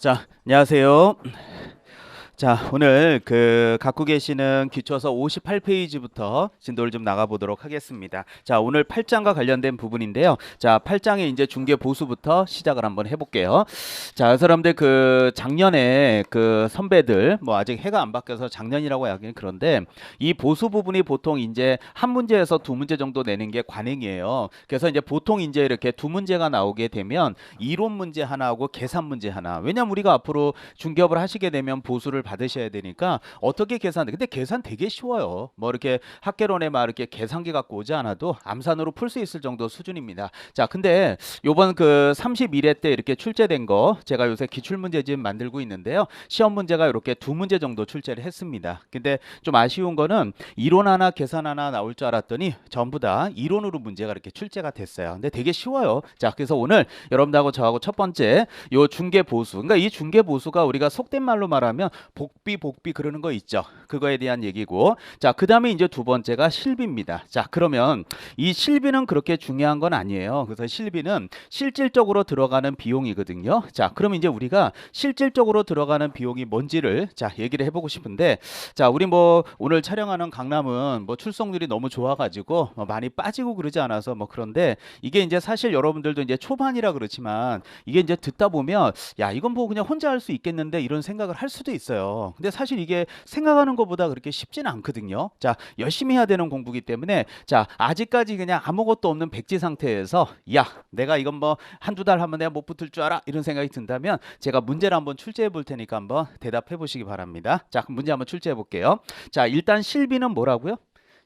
자, 안녕하세요. 자, 오늘 갖고 계시는 기초서 58페이지부터 진도를 좀 나가보도록 하겠습니다. 자, 오늘 8장과 관련된 부분인데요. 자, 8장의 이제 중개 보수부터 시작을 한번 해볼게요. 자, 사람들 작년에 선배들 뭐 아직 해가 안 바뀌어서 작년이라고 하긴 그런데 이 보수 부분이 보통 이제 한 문제에서 두 문제 정도 내는 게 관행이에요. 그래서 이제 보통 이제 이렇게 두 문제가 나오게 되면 이론 문제 하나하고 계산 문제 하나. 왜냐면 우리가 앞으로 중개업을 하시게 되면 보수를 받으셔야 되니까 어떻게 계산돼? 근데 계산 되게 쉬워요. 뭐 이렇게 학개론에 막 이렇게 계산기 갖고 오지 않아도 암산으로 풀 수 있을 정도 수준입니다. 자, 근데 요번 31회 때 이렇게 출제된 거 제가 요새 기출 문제집 만들고 있는데요. 시험 문제가 이렇게 두 문제 정도 출제를 했습니다. 근데 좀 아쉬운 거는 이론 하나 계산 하나 나올 줄 알았더니 전부 다 이론으로 문제가 이렇게 출제가 됐어요. 근데 되게 쉬워요. 자, 그래서 오늘 여러분들하고 저하고 첫 번째 요 중개 보수. 그러니까 이 중개 보수가 우리가 속된 말로 말하면 복비 그러는 거 있죠. 그거에 대한 얘기고. 자, 그다음에 이제 두 번째가 실비입니다. 자, 그러면 이 실비는 그렇게 중요한 건 아니에요. 그래서 실비는 실질적으로 들어가는 비용이거든요. 자, 그럼 이제 우리가 실질적으로 들어가는 비용이 뭔지를 자, 얘기를 해보고 싶은데, 자, 우리 뭐 오늘 촬영하는 강남은 뭐 출석률이 너무 좋아가지고 뭐 많이 빠지고 그러지 않아서 뭐 그런데 이게 이제 사실 여러분들도 이제 초반이라 그렇지만 이게 이제 듣다 보면 야, 이건 뭐 그냥 혼자 할 수 있겠는데 이런 생각을 할 수도 있어요. 근데 사실 이게 생각하는 것보다 그렇게 쉽지는 않거든요. 자, 열심히 해야 되는 공부기 때문에 자, 아직까지 그냥 아무것도 없는 백지 상태에서 야, 내가 이건 뭐 한두 달 하면 내가 못 붙을 줄 알아 이런 생각이 든다면 제가 문제를 한번 출제해 볼 테니까 한번 대답해 보시기 바랍니다. 자, 그럼 문제 한번 출제해 볼게요. 자, 일단 실비는 뭐라고요?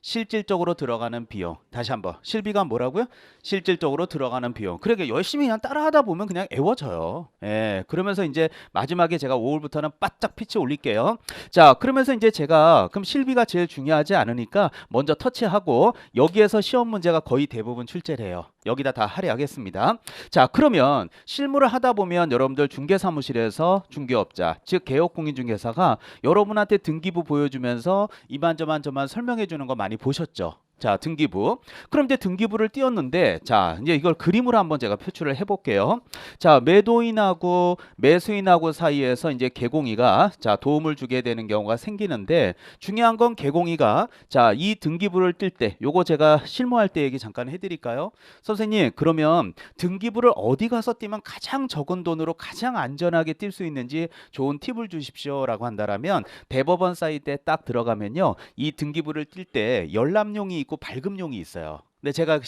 실질적으로 들어가는 비용. 다시 한번. 실비가 뭐라고요? 실질적으로 들어가는 비용. 그러게 열심히 그냥 따라하다 보면 그냥 애워져요. 예. 그러면서 이제 마지막에 제가 5월부터는 바짝 피치 올릴게요. 자, 그러면서 이제 제가 그럼 실비가 제일 중요하지 않으니까 먼저 터치하고 여기에서 시험 문제가 거의 대부분 출제를 해요. 여기다 다 할애하겠습니다. 자, 그러면 실무를 하다 보면 여러분들 중개사무실에서 중개업자, 즉 개업공인중개사가 여러분한테 등기부 보여주면서 이만저만 설명해 주는 거 많이 보셨죠? 자, 등기부. 그럼 이제 등기부를 띄웠는데, 자, 이제 이걸 그림으로 한번 제가 표출을 해볼게요. 자, 매도인하고 매수인하고 사이에서 이제 개공이가 자, 도움을 주게 되는 경우가 생기는데, 중요한 건 개공이가 자, 이 등기부를 뜰 때, 요거 제가 실무할 때 얘기 잠깐 해드릴까요? 선생님, 그러면 등기부를 어디 가서 띄면 가장 적은 돈으로 가장 안전하게 뛸 수 있는지 좋은 팁을 주십시오라고 한다라면 대법원 사이트에 딱 들어가면요, 이 등기부를 띨 때 열람용이 있고 발급용이 있어요. 근데 제가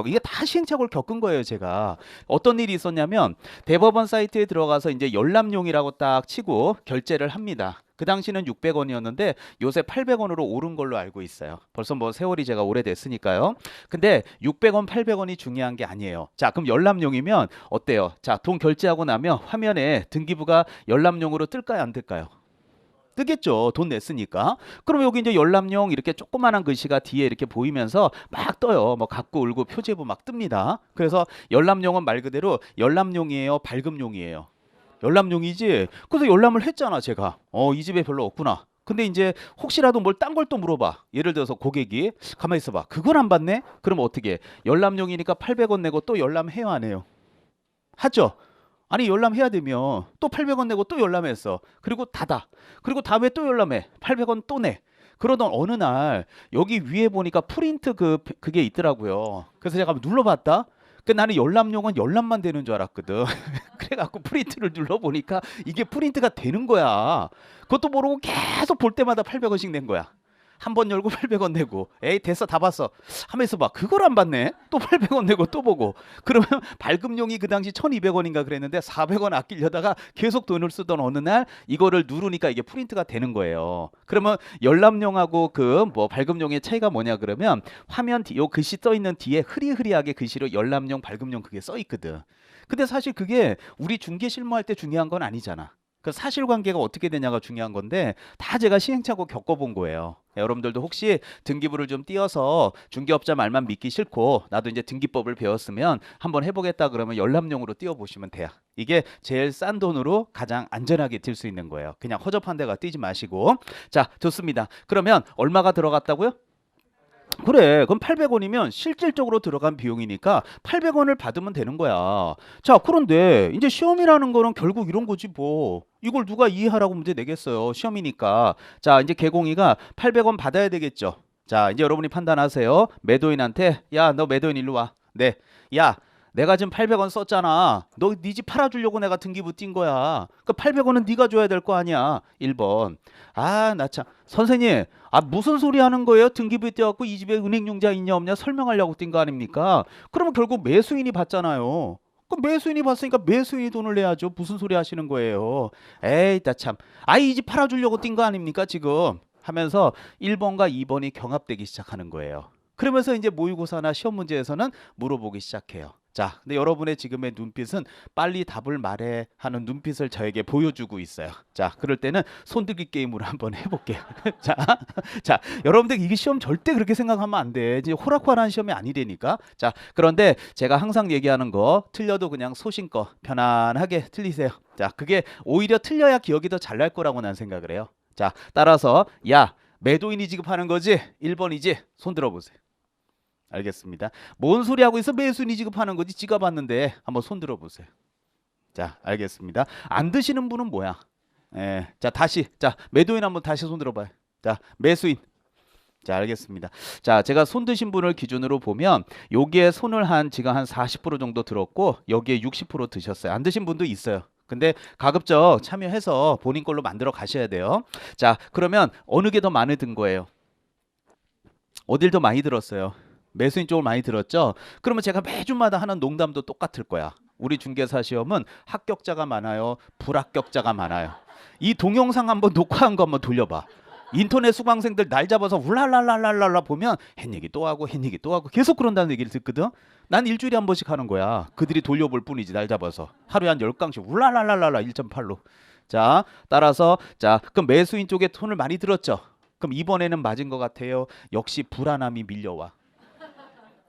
이게 다 시행착오를 겪은 거예요. 제가 어떤 일이 있었냐면 대법원 사이트에 들어가서 이제 열람용이라고 딱 치고 결제를 합니다. 그 당시는 600원이었는데 요새 800원으로 오른 걸로 알고 있어요. 벌써 뭐 세월이 제가 오래됐으니까요. 근데 600원, 800원이 중요한 게 아니에요. 자, 그럼 열람용이면 어때요? 자, 돈 결제하고 나면 화면에 등기부가 열람용으로 뜰까요, 안 뜰까요? 뜨겠죠. 돈 냈으니까. 그럼 여기 이제 열람용 이렇게 조그만한 글씨가 뒤에 이렇게 보이면서 막 떠요. 뭐 갖고 울고 표제부 막 뜹니다. 그래서 열람용은 말 그대로 열람용이에요, 발급용이에요. 열람용이지. 그래서 열람을 했잖아, 제가. 이 집에 별로 없구나. 근데 이제 혹시라도 뭘 딴 걸 또 물어봐. 예를 들어서 고객이 가만히 있어봐. 그걸 안 받네? 그럼 어떻게? 열람용이니까 800원 내고 또 열람해요, 안 해요? 하죠. 아니 열람해야 되면 또 800원 내고 또 열람했어. 그리고 닫아. 그리고 다음에 또 열람해. 800원 또 내. 그러던 어느 날 여기 위에 보니까 프린트 그게 있더라고요. 그래서 제가 한번 눌러봤다. 나는 열람용은 열람만 되는 줄 알았거든. 그래갖고 프린트를 눌러보니까 이게 프린트가 되는 거야. 그것도 모르고 계속 볼 때마다 800원씩 낸 거야. 한 번 열고 800원 내고 에이 됐어 다 봤어 하면서 막 그걸 안 받네 또 800원 내고 또 보고 그러면 발급용이 그 당시 1200원인가 그랬는데 400원 아끼려다가 계속 돈을 쓰던 어느 날 이거를 누르니까 이게 프린트가 되는 거예요. 그러면 열람용하고 그 뭐 발급용의 차이가 뭐냐 그러면 화면 요 글씨 써 있는 뒤에 흐리흐리하게 글씨로 열람용 발급용 그게 써 있거든. 근데 사실 그게 우리 중개 실무할 때 중요한 건 아니잖아. 그 사실관계가 어떻게 되냐가 중요한 건데 다 제가 시행착오 겪어본 거예요. 여러분들도 혹시 등기부를 좀 띄어서 중개업자 말만 믿기 싫고 나도 이제 등기법을 배웠으면 한번 해보겠다 그러면 열람용으로 띄워보시면 돼요. 이게 제일 싼 돈으로 가장 안전하게 뛸 수 있는 거예요. 그냥 허접한 데가 뛰지 마시고. 자, 좋습니다. 그러면 얼마가 들어갔다고요? 그래. 그럼 800원이면 실질적으로 들어간 비용이니까 800원을 받으면 되는 거야. 자, 그런데 이제 시험이라는 거는 결국 이런 거지 뭐. 이걸 누가 이해하라고 문제 내겠어요. 시험이니까. 자, 이제 개공이가 800원 받아야 되겠죠. 자, 이제 여러분이 판단하세요. 매도인한테 야, 너 매도인 일로 와. 네. 야, 내가 지금 800원 썼잖아. 너 네 집 팔아주려고 내가 등기부 띈 거야. 그 800원은 네가 줘야 될 거 아니야. 1번. 아, 나 참. 선생님, 아 무슨 소리 하는 거예요? 등기부에 떼갖고 이 집에 은행융자 있냐 없냐 설명하려고 뛴 거 아닙니까? 그러면 결국 매수인이 받잖아요. 그럼 매수인이 받으니까 매수인이 돈을 내야죠. 무슨 소리 하시는 거예요? 에이, 나 참. 아, 이 집 팔아주려고 뛴 거 아닙니까 지금? 하면서 1번과 2번이 경합되기 시작하는 거예요. 그러면서 이제 모의고사나 시험 문제에서는 물어보기 시작해요. 자, 근데 여러분의 지금의 눈빛은 빨리 답을 말해 하는 눈빛을 저에게 보여주고 있어요. 자, 그럴 때는 손들기 게임으로 한번 해볼게요. 자, 자, 여러분들 이게 시험 절대 그렇게 생각하면 안 돼. 이제 호락호락한 시험이 아니라니까. 자, 그런데 제가 항상 얘기하는 거 틀려도 그냥 소신껏 편안하게 틀리세요. 자, 그게 오히려 틀려야 기억이 더 잘 날 거라고 난 생각을 해요. 자, 따라서 야, 매도인이 지급하는 거지? 1번이지? 손 들어보세요. 알겠습니다. 뭔 소리 하고 있어? 매수인이 지급하는 거지. 지가 받는데 한번 손 들어보세요. 자, 알겠습니다. 안 드시는 분은 뭐야? 예, 자, 다시. 자, 매도인 한번 다시 손 들어봐요. 자, 매수인. 자, 알겠습니다. 자, 제가 손 드신 분을 기준으로 보면 여기에 손을 지금 한 40% 정도 들었고 여기에 60% 드셨어요. 안 드신 분도 있어요. 근데 가급적 참여해서 본인 걸로 만들어 가셔야 돼요. 자, 그러면 어느 게 더 많이 든 거예요? 어딜 더 많이 들었어요? 매수인 쪽을 많이 들었죠? 그러면 제가 매주마다 하는 농담도 똑같을 거야. 우리 중개사 시험은 합격자가 많아요, 불합격자가 많아요. 이 동영상 한번 녹화한 거 한번 돌려봐. 인터넷 수강생들 날 잡아서 울랄랄랄랄라 보면 햇얘기 또 하고 햇얘기 또 하고 계속 그런다는 얘기를 듣거든. 난 일주일에 한 번씩 하는 거야. 그들이 돌려볼 뿐이지 날 잡아서. 하루에 한 10강씩 울랄랄랄랄라 1.8로. 자, 따라서 자, 그럼 매수인 쪽에 손을 많이 들었죠? 그럼 이번에는 맞은 것 같아요. 역시 불안함이 밀려와.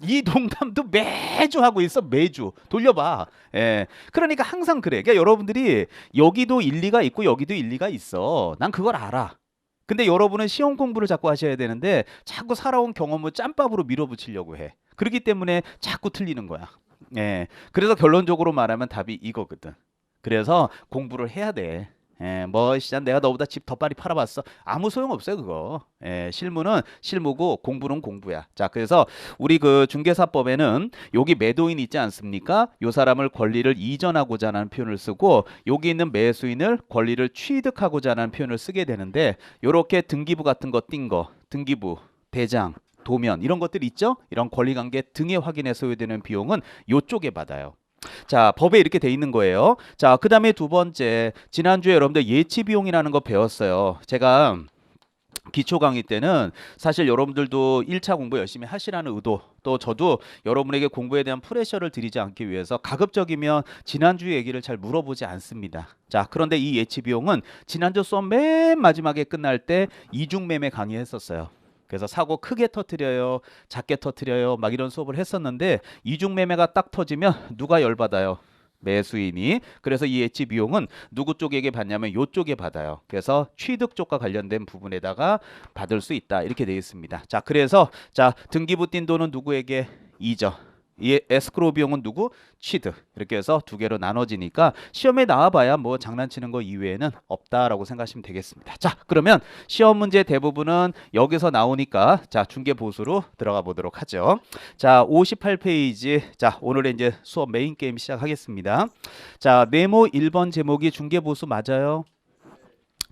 이 농담도 매주 하고 있어. 매주 돌려봐. 예, 그러니까 항상 그래. 그러니까 여러분들이 여기도 일리가 있고 여기도 일리가 있어. 난 그걸 알아. 근데 여러분은 시험 공부를 자꾸 하셔야 되는데 자꾸 살아온 경험을 짬밥으로 밀어붙이려고 해. 그렇기 때문에 자꾸 틀리는 거야. 예, 그래서 결론적으로 말하면 답이 이거거든. 그래서 공부를 해야 돼. 예, 뭐 시장 내가 너보다 집 더 빨리 팔아봤어. 아무 소용 없어요 그거. 예, 실무는 실무고 공부는 공부야. 자, 그래서 우리 그 중개사법에는 여기 매도인 있지 않습니까? 요 사람을 권리를 이전하고자 하는 표현을 쓰고 여기 있는 매수인을 권리를 취득하고자 하는 표현을 쓰게 되는데 요렇게 등기부 같은 거 띈 거, 등기부, 대장, 도면 이런 것들 있죠? 이런 권리관계 등에 확인해 소요되는 비용은 요쪽에 받아요. 자, 법에 이렇게 돼 있는 거예요. 자, 그 다음에 두 번째, 지난주에 여러분들 예치 비용이라는 거 배웠어요. 제가 기초 강의 때는 사실 여러분들도 1차 공부 열심히 하시라는 의도, 또 저도 여러분에게 공부에 대한 프레셔를 드리지 않기 위해서 가급적이면 지난주 얘기를 잘 물어보지 않습니다. 자, 그런데 이 예치 비용은 지난주 수업 맨 마지막에 끝날 때 이중매매 강의했었어요. 그래서 사고 크게 터트려요, 작게 터트려요, 막 이런 수업을 했었는데 이중매매가 딱 터지면 누가 열받아요? 매수인이. 그래서 이 예치 비용은 누구 쪽에게 받냐면 이쪽에 받아요. 그래서 취득 쪽과 관련된 부분에다가 받을 수 있다 이렇게 되어 있습니다. 자, 그래서 자, 등기부 띈 돈은 누구에게? 이죠. 이 에스크로우 비용은 누구? 취득. 이렇게 해서 두 개로 나눠지니까 시험에 나와봐야 뭐 장난치는 거 이외에는 없다라고 생각하시면 되겠습니다. 자, 그러면 시험 문제 대부분은 여기서 나오니까 자, 중개 보수로 들어가 보도록 하죠. 자, 58페이지. 자, 오늘의 이제 수업 메인 게임 시작하겠습니다. 자, 네모 1번 제목이 중개 보수 맞아요?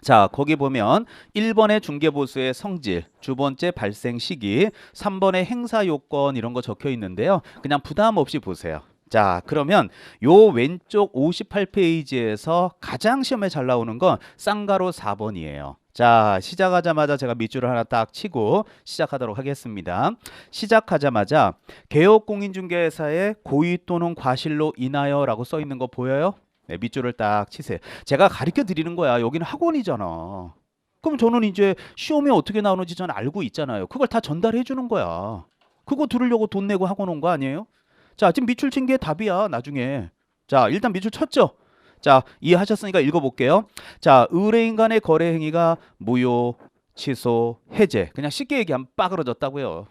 자, 거기 보면 1번의 중개보수의 성질, 두 번째 발생 시기, 3번의 행사 요건 이런 거 적혀 있는데요. 그냥 부담 없이 보세요. 자, 그러면 요 왼쪽 58페이지에서 가장 시험에 잘 나오는 건 쌍가로 4번이에요. 자, 시작하자마자 제가 밑줄을 하나 딱 치고 시작하도록 하겠습니다. 시작하자마자 개업공인중개사의 고의 또는 과실로 인하여 라고 써 있는 거 보여요? 네, 밑줄을 딱 치세요. 제가 가르쳐 드리는 거야. 여기는 학원이잖아. 그럼 저는 이제 시험이 어떻게 나오는지 저는 알고 있잖아요. 그걸 다 전달해 주는 거야. 그거 들으려고 돈 내고 학원 온 거 아니에요? 자, 지금 밑줄 친 게 답이야, 나중에. 자, 일단 밑줄 쳤죠? 자, 이해하셨으니까 읽어볼게요. 자, 의뢰인 간의 거래 행위가 무효, 취소, 해제. 그냥 쉽게 얘기하면 빠그러졌다고요.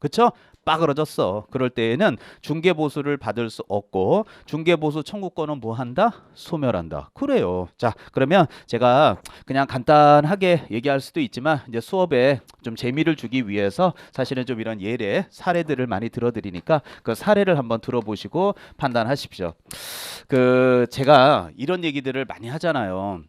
그쵸? 빠그러졌어. 그럴 때에는 중개보수를 받을 수 없고 중개보수 청구권은 뭐 한다? 소멸한다. 그래요. 자, 그러면 제가 그냥 간단하게 얘기할 수도 있지만 이제 수업에 좀 재미를 주기 위해서 사실은 좀 이런 예례 사례들을 많이 들어드리니까 그 사례를 한번 들어보시고 판단하십시오. 그 제가 이런 얘기들을 많이 하잖아요.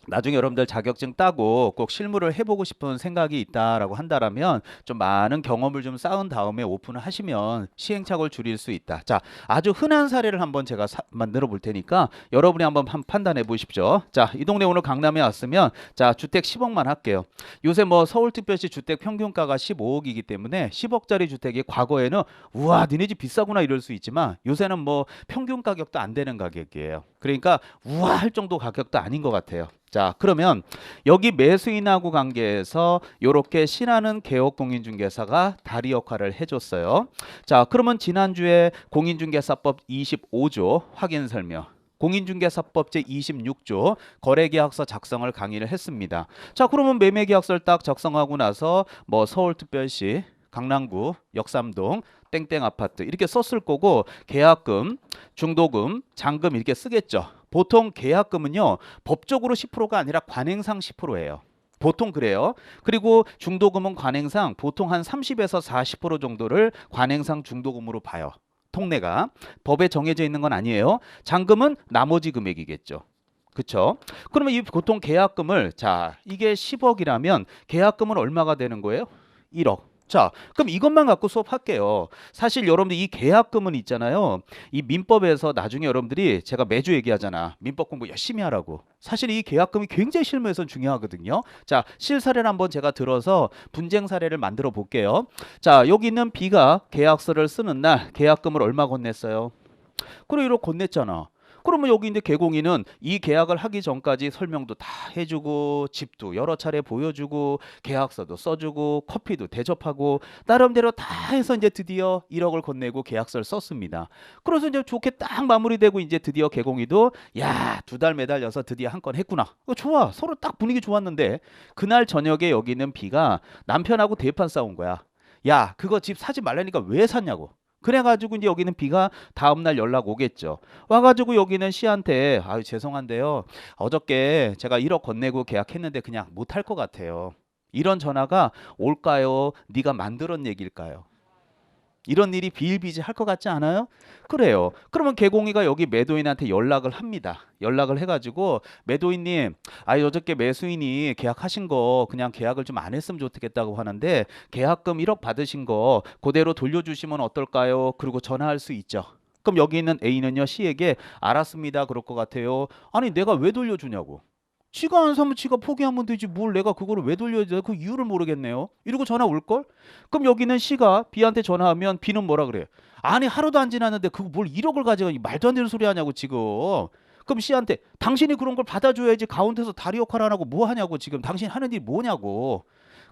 나중에 여러분들 자격증 따고 꼭 실무를 해보고 싶은 생각이 있다라고 한다라면 좀 많은 경험을 좀 쌓은 다음에 오픈을 하시면 시행착오를 줄일 수 있다. 자, 아주 흔한 사례를 한번 제가 만들어 볼 테니까 여러분이 한번 판단해 보십시오. 자, 이 동네 오늘 강남에 왔으면 자, 주택 10억만 할게요. 요새 뭐 서울특별시 주택 평균가가 15억이기 때문에 10억짜리 주택이 과거에는 우와, 니네 집 비싸구나 이럴 수 있지만 요새는 뭐 평균 가격도 안 되는 가격이에요. 그러니까 우와 할 정도 가격도 아닌 것 같아요. 자, 그러면 여기 매수인하고 관계에서 이렇게 신하는 개업 공인중개사가 다리 역할을 해줬어요. 자, 그러면 지난주에 공인중개사법 25조 확인 설명, 공인중개사법 제26조 거래계약서 작성을 강의를 했습니다. 자, 그러면 매매계약서를 딱 작성하고 나서 뭐 서울특별시 강남구 역삼동 땡땡 아파트 이렇게 썼을 거고 계약금, 중도금, 잔금 이렇게 쓰겠죠. 보통 계약금은요 법적으로 10%가 아니라 관행상 10%예요. 보통 그래요. 그리고 중도금은 관행상 보통 한 30에서 40% 정도를 관행상 중도금으로 봐요. 통내가 법에 정해져 있는 건 아니에요. 잔금은 나머지 금액이겠죠. 그쵸? 그러면 이 보통 계약금을 자 이게 10억이라면 계약금은 얼마가 되는 거예요? 1억. 자, 그럼 이것만 갖고 수업할게요. 사실 여러분들 이 계약금은 있잖아요. 이 민법에서 나중에 여러분들이 제가 매주 얘기하잖아. 민법 공부 열심히 하라고. 사실 이 계약금이 굉장히 실무에서는 중요하거든요. 자, 실사례를 한번 제가 들어서 분쟁 사례를 만들어 볼게요. 자, 여기 있는 B가 계약서를 쓰는 날 계약금을 얼마 건넸어요? 그래, 1억 건넸잖아. 그러면 여기 이제 개공인은 이 계약을 하기 전까지 설명도 다 해주고 집도 여러 차례 보여주고 계약서도 써주고 커피도 대접하고 나름대로 다 해서 이제 드디어 1억을 건네고 계약서를 썼습니다. 그래서 이제 좋게 딱 마무리되고 이제 드디어 개공이도 야, 2달 매달려서 드디어 한 건 했구나. 좋아. 서로 딱 분위기 좋았는데 그날 저녁에 여기 있는 B가 남편하고 대판 싸운 거야. 야, 그거 집 사지 말라니까 왜 샀냐고. 그래가지고 이제 여기는 B가 다음날 연락 오겠죠. 와가지고 여기는 C한테 아유 죄송한데요. 어저께 제가 1억 건네고 계약했는데 그냥 못할 것 같아요. 이런 전화가 올까요? 네가 만들었 얘기일까요? 이런 일이 비일비재할 것 같지 않아요? 그래요. 그러면 개공이가 여기 매도인한테 연락을 합니다. 연락을 해가지고 매도인님, 어저께 매수인이 계약하신 거 그냥 계약을 좀 안 했으면 좋겠다고 하는데 계약금 1억 받으신 거 그대로 돌려주시면 어떨까요? 그리고 전화할 수 있죠. 그럼 여기 있는 A는요 C에게 알았습니다. 그럴 것 같아요. 아니 내가 왜 돌려주냐고. 지가 안 사면 지가 포기하면 되지 뭘 내가 그거를 왜 돌려야 돼? 그 이유를 모르겠네요. 이러고 전화 올걸? 그럼 여기는 C가 B한테 전화하면 B는 뭐라 그래? 아니 하루도 안 지났는데 그거 뭘 1억을 가져가 말도 안 되는 소리 하냐고 지금. 그럼 C한테 당신이 그런 걸 받아줘야지 가운데서 다리 역할 안 하고 뭐 하냐고 지금 당신 하는 일이 뭐냐고.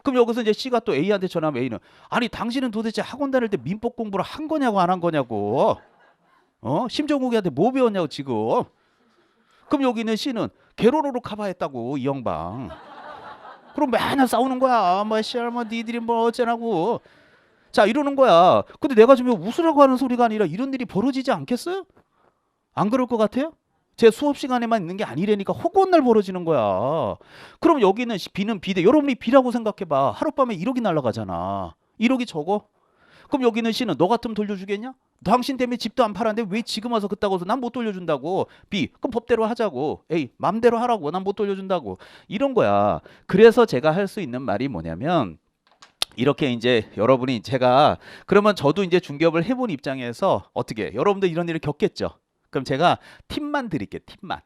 그럼 여기서 이제 C가 또 A한테 전화하면 A는 아니 당신은 도대체 학원 다닐 때 민법 공부를 한 거냐고 안 한 거냐고. 심정국이한테 뭐 배웠냐고 지금. 그럼 여기 있는 C는 개로로로 커버했다고 이 형방. 그럼 맨날 싸우는 거야. 뭐 씨알 뭐 니들이 뭐 어쩌라고. 자 이러는 거야. 근데 내가 지금 웃으라고 하는 소리가 아니라 이런 일이 벌어지지 않겠어요? 안 그럴 것 같아요? 제 수업 시간에만 있는 게 아니라니까 허구한 날 벌어지는 거야. 그럼 여기는 B는 B대. 여러분이 B라고 생각해봐. 하룻밤에 1억이 날아가잖아. 1억이 적어? 그럼 여기는 C는 너 같으면 돌려주겠냐? 당신 때문에 집도 안 팔았는데 왜 지금 와서 그따고 해서 난 못 돌려준다고. B 그럼 법대로 하자고. A 맘대로 하라고. 난 못 돌려준다고. 이런 거야. 그래서 제가 할 수 있는 말이 뭐냐면 이렇게 이제 여러분이 제가 그러면 저도 이제 중개업을 해본 입장에서 어떻게 여러분들 이런 일을 겪겠죠. 그럼 제가 팁만 드릴게요. 팁만.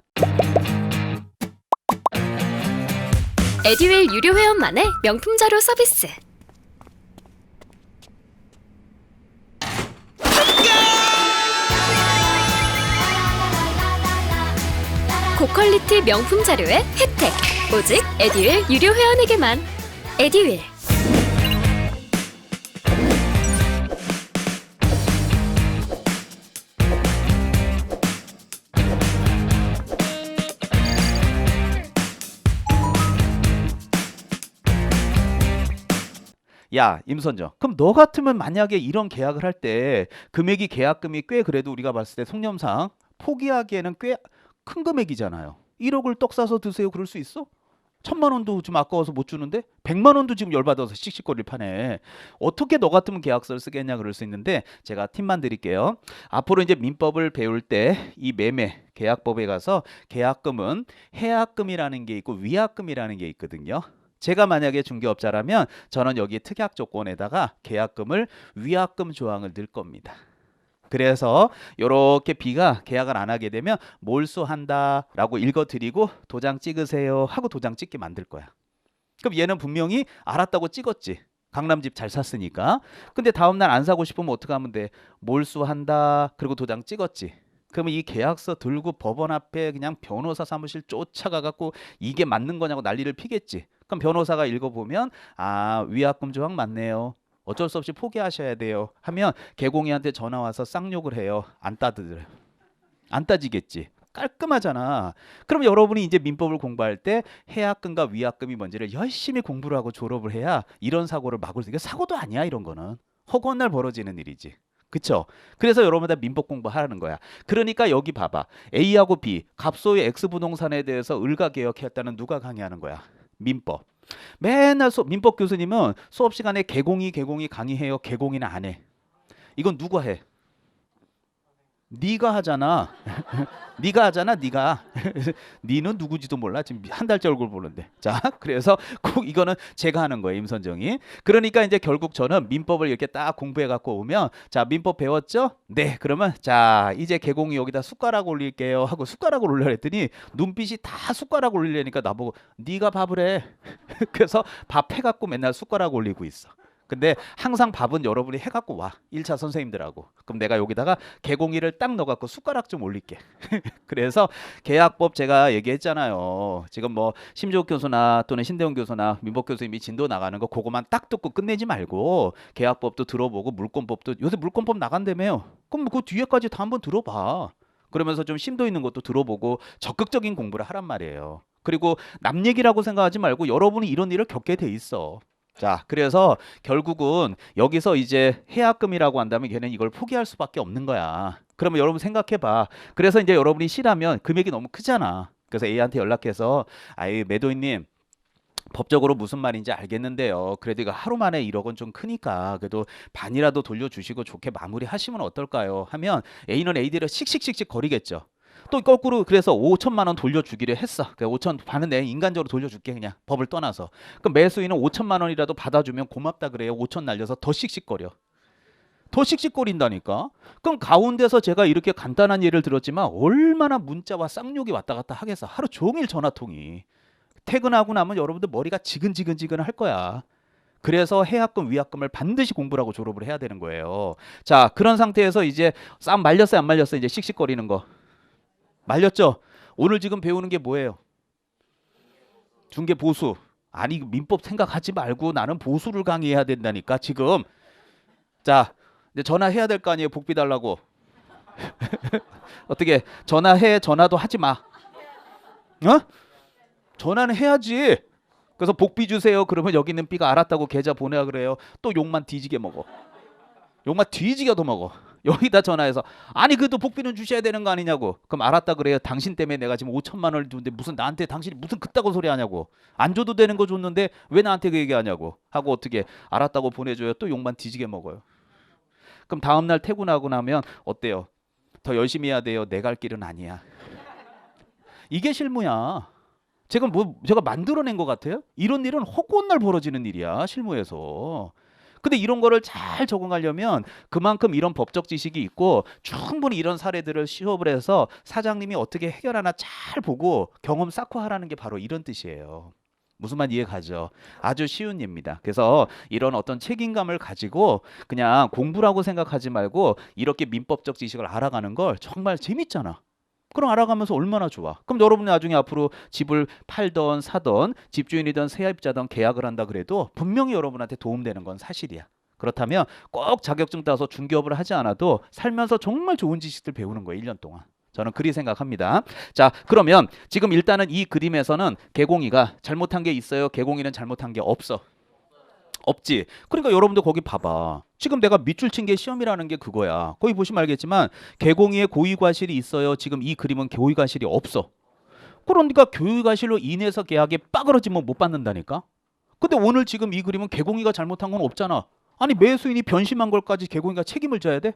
에듀윌 유료 회원만의 명품 자료 서비스. 고퀄리티 명품 자료의 혜택. 오직 에듀윌 유료 회원에게만. 에듀윌. 야, 임선정. 그럼 너 같으면 만약에 이런 계약을 할 때 금액이 계약금이 꽤 그래도 우리가 봤을 때 속념상 포기하기에는 꽤 큰 금액이잖아요. 1억을 떡 싸서 드세요. 그럴 수 있어? 1,000만 원도 좀 아까워서 못 주는데 100만 원도 지금 열받아서 씩씩거릴 판에 어떻게 너 같으면 계약서를 쓰겠냐 그럴 수 있는데 제가 팁만 드릴게요. 앞으로 이제 민법을 배울 때 이 매매 계약법에 가서 계약금은 해약금이라는 게 있고 위약금이라는 게 있거든요. 제가 만약에 중개업자라면 저는 여기 특약 조건에다가 계약금을 위약금 조항을 넣을 겁니다. 그래서 이렇게 B가 계약을 안 하게 되면 몰수한다라고 읽어드리고 도장 찍으세요 하고 도장 찍게 만들 거야. 그럼 얘는 분명히 알았다고 찍었지. 강남집 잘 샀으니까. 근데 다음날 안 사고 싶으면 어떻게 하면 돼? 몰수한다. 그리고 도장 찍었지. 그러면 이 계약서 들고 법원 앞에 그냥 변호사 사무실 쫓아가 갖고 이게 맞는 거냐고 난리를 피겠지. 그럼 변호사가 읽어보면 아, 위약금 조항 맞네요. 어쩔 수 없이 포기하셔야 돼요. 하면 개공이한테 전화 와서 쌍욕을 해요. 안 따지더래. 안 따지겠지. 깔끔하잖아. 그럼 여러분이 이제 민법을 공부할 때 해약금과 위약금이 뭔지를 열심히 공부를 하고 졸업을 해야 이런 사고를 막을 수 있게 사고도 아니야 이런 거는. 허구한 날 벌어지는 일이지. 그쵸? 그래서 여러분 다 민법 공부하라는 거야. 그러니까 여기 봐봐. A하고 B, 갑소의 X부동산에 대해서 을가개혁했다는 누가 강의하는 거야? 민법. 맨날 민법 교수님은 수업 시간에 개공이 강의해요. 개공이는 안 해. 이건 누가 해? 네가 하잖아. 네가 하잖아. 네가. 네는 누구지도 몰라. 지금 한 달째 얼굴 보는데. 자, 그래서 꼭 이거는 제가 하는 거예요. 임선정이. 그러니까 이제 결국 저는 민법을 이렇게 딱 공부해 갖고 오면 자, 민법 배웠죠? 네. 그러면 자, 이제 개공이 여기다 숟가락 올릴게요 하고 숟가락을 올려 했더니 눈빛이 다 숟가락 올리려니까 나보고 네가 밥을 해. 그래서 밥 해 갖고 맨날 숟가락 올리고 있어. 근데 항상 밥은 여러분이 해갖고 와. 1차 선생님들하고. 그럼 내가 여기다가 개공이를 딱 넣어갖고 숟가락 좀 올릴게. 그래서 계약법 제가 얘기했잖아요. 지금 뭐 심지옥 교수나 또는 신대용 교수나 민법 교수님이 진도 나가는 거 그거만 딱 듣고 끝내지 말고 계약법도 들어보고 물권법도 요새 물권법 나간다며요. 그럼 그 뒤에까지 다 한번 들어봐. 그러면서 좀 심도 있는 것도 들어보고 적극적인 공부를 하란 말이에요. 그리고 남 얘기라고 생각하지 말고 여러분이 이런 일을 겪게 돼 있어. 자, 그래서 결국은 여기서 이제 해약금이라고 한다면 걔는 이걸 포기할 수밖에 없는 거야. 그러면 여러분 생각해 봐. 그래서 이제 여러분이 C라면 금액이 너무 크잖아. 그래서 A한테 연락해서 아이 매도인님 법적으로 무슨 말인지 알겠는데요. 그래도 이거 하루 만에 1억은 좀 크니까 그래도 반이라도 돌려주시고 좋게 마무리하시면 어떨까요? 하면 A는 A대로 씩씩씩씩 거리겠죠. 또 거꾸로 그래서 5천만 원 돌려주기로 했어. 5천 반은 내 인간적으로 돌려줄게 그냥 법을 떠나서. 그럼 매수인은 5천만 원이라도 받아주면 고맙다 그래요. 5천 날려서 더 씩씩거려. 더 씩씩거린다니까. 그럼 가운데서 제가 이렇게 간단한 예를 들었지만 얼마나 문자와 쌍욕이 왔다 갔다 하겠어. 하루 종일 전화통이. 퇴근하고 나면 여러분들 머리가 지근지근 할 거야. 그래서 해약금, 위약금을 반드시 공부를 하고 졸업을 해야 되는 거예요. 자, 그런 상태에서 이제 쌈 말렸어요, 안 말렸어요? 이제 씩씩거리는 거. 말렸죠? 오늘 지금 배우는 게 뭐예요? 중개 보수. 아니 민법 생각하지 말고 나는 보수를 강의해야 된다니까 지금. 자, 이제 전화해야 될 거 아니에요? 복비 달라고. 어떻게 전화해? 전화도 하지 마. 어? 전화는 해야지. 그래서 복비 주세요. 그러면 여기 있는 B가 알았다고 계좌 보내야 그래요. 또 욕만 뒤지게 먹어. 욕만 뒤지게 더 먹어. 여기다 전화해서 아니 그래도 복비는 주셔야 되는 거 아니냐고. 그럼 알았다 그래요. 당신 때문에 내가 지금 5천만 원을 주는데 무슨 나한테 당신이 무슨 그따구 소리 하냐고. 안 줘도 되는 거 줬는데 왜 나한테 그 얘기하냐고 하고 어떻게 알았다고 보내줘요. 또 욕만 뒤지게 먹어요. 그럼 다음날 퇴근하고 나면 어때요? 더 열심히 해야 돼요. 내 갈 길은 아니야. 이게 실무야. 제가 만들어낸 것 같아요? 이런 일은 허구한 날 벌어지는 일이야 실무에서. 근데 이런 거를 잘 적응하려면 그만큼 이런 법적 지식이 있고 충분히 이런 사례들을 시험을 해서 사장님이 어떻게 해결하나 잘 보고 경험 쌓고 하라는 게 바로 이런 뜻이에요. 무슨 말 이해 가죠? 아주 쉬운 예입니다. 그래서 이런 어떤 책임감을 가지고 그냥 공부라고 생각하지 말고 이렇게 민법적 지식을 알아가는 걸 정말 재밌잖아. 그럼 알아가면서 얼마나 좋아. 그럼 여러분이 나중에 앞으로 집을 팔던 사던 집주인이든 세입자든 계약을 한다 그래도 분명히 여러분한테 도움되는 건 사실이야. 그렇다면 꼭 자격증 따서 중개업을 하지 않아도 살면서 정말 좋은 지식들 배우는 거예요. 1년 동안. 저는 그리 생각합니다. 자, 그러면 지금 일단은 이 그림에서는 개공이가 잘못한 게 있어요? 개공이는 잘못한 게 없어? 없지. 그러니까 여러분들 거기 봐봐. 지금 내가 밑줄 친 게 시험이라는 게 그거야. 거기 보시면 알겠지만 개공위에 고의과실이 있어요. 지금 이 그림은 고의과실이 없어. 그러니까 고의과실로 인해서 계약에 빠그러지면 못 받는다니까. 근데 오늘 지금 이 그림은 개공위가 잘못한 건 없잖아. 아니 매수인이 변심한 걸까지 개공위가 책임을 져야 돼?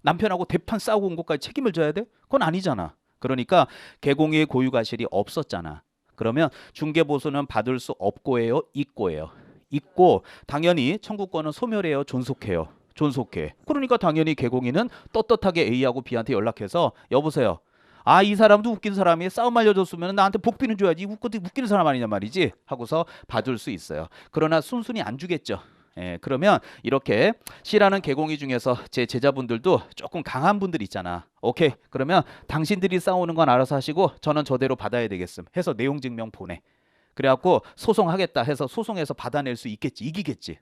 남편하고 대판 싸우고 온 것까지 책임을 져야 돼? 그건 아니잖아. 그러니까 개공위의 고유과실이 없었잖아. 그러면 중개보수는 받을 수 없고예요, 있고예요. 있고 당연히 청구권은 소멸해요, 존속해요. 존속해. 그러니까 당연히 개공위는 떳떳하게 A하고 B한테 연락해서 여보세요. 아, 이 사람도 웃긴 사람이 싸움 알려줬으면 나한테 복비는 줘야지. 웃기는 사람 아니냐 말이지 하고서 봐줄 수 있어요. 그러나 순순히 안 주겠죠. 예, 그러면 이렇게 C라는 개공위 중에서 제 제자분들도 조금 강한 분들 있잖아. 오케이, 그러면 당신들이 싸우는 건 알아서 하시고 저는 저대로 받아야 되겠음 해서 내용 증명 보내. 그래갖고 소송하겠다 해서 소송해서 받아낼 수 있겠지. 이기겠지.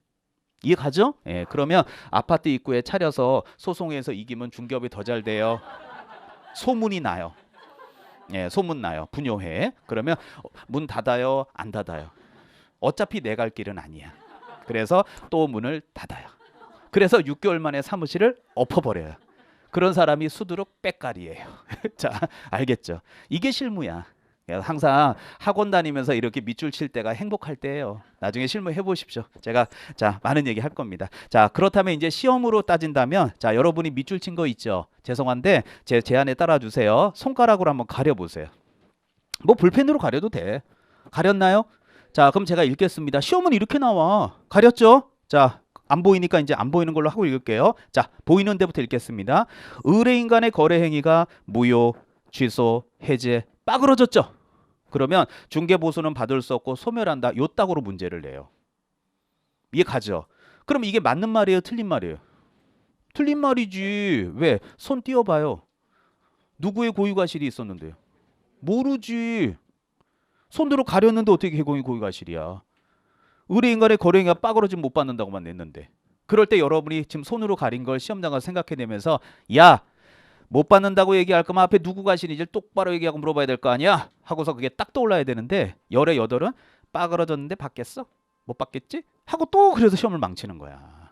이해 가죠? 예, 그러면 아파트 입구에 차려서 소송해서 이기면 중개업이 더 잘 돼요. 소문이 나요. 예, 소문 나요. 분요해. 그러면 문 닫아요, 안 닫아요. 어차피 내 갈 길은 아니야. 그래서 또 문을 닫아요. 그래서 6개월 만에 사무실을 엎어버려요. 그런 사람이 수두룩 빽깔이에요. 자, 알겠죠? 이게 실무야. 항상 학원 다니면서 이렇게 밑줄 칠 때가 행복할 때예요. 나중에 실무 해보십시오. 제가 많은 얘기 할 겁니다. 자, 그렇다면 이제 시험으로 따진다면 자, 여러분이 밑줄 친 거 있죠? 죄송한데 제 제안에 따라주세요. 손가락으로 한번 가려보세요. 뭐 볼펜으로 가려도 돼. 가렸나요? 자, 그럼 제가 읽겠습니다. 시험은 이렇게 나와. 가렸죠? 자, 안 보이니까 이제 안 보이는 걸로 하고 읽을게요. 자, 보이는 데부터 읽겠습니다. 의뢰인 간의 거래 행위가 무효, 취소, 해제, 빠그러졌죠? 그러면 중개보수는 받을 수 없고 소멸한다. 요 딱으로 문제를 내요. 이해 가죠? 그럼 이게 맞는 말이에요? 틀린 말이에요? 틀린 말이지. 왜? 손 띄워봐요. 누구의 고유과실이 있었는데요? 모르지. 손으로 가렸는데 어떻게 개공이 고유과실이야? 의뢰인 간의 거래 행위가 빠그러지면 못 받는다고만 냈는데. 그럴 때 여러분이 지금 손으로 가린 걸 시험장가 생각해내면서 야, 못 받는다고 얘기할 거면 앞에 누구 과실인지 똑바로 얘기하고 물어봐야 될 거 아니야? 하고서 그게 딱 떠올라야 되는데 열의 여덟은 빠그러졌는데 받겠어? 못 받겠지? 하고 또 그래서 시험을 망치는 거야.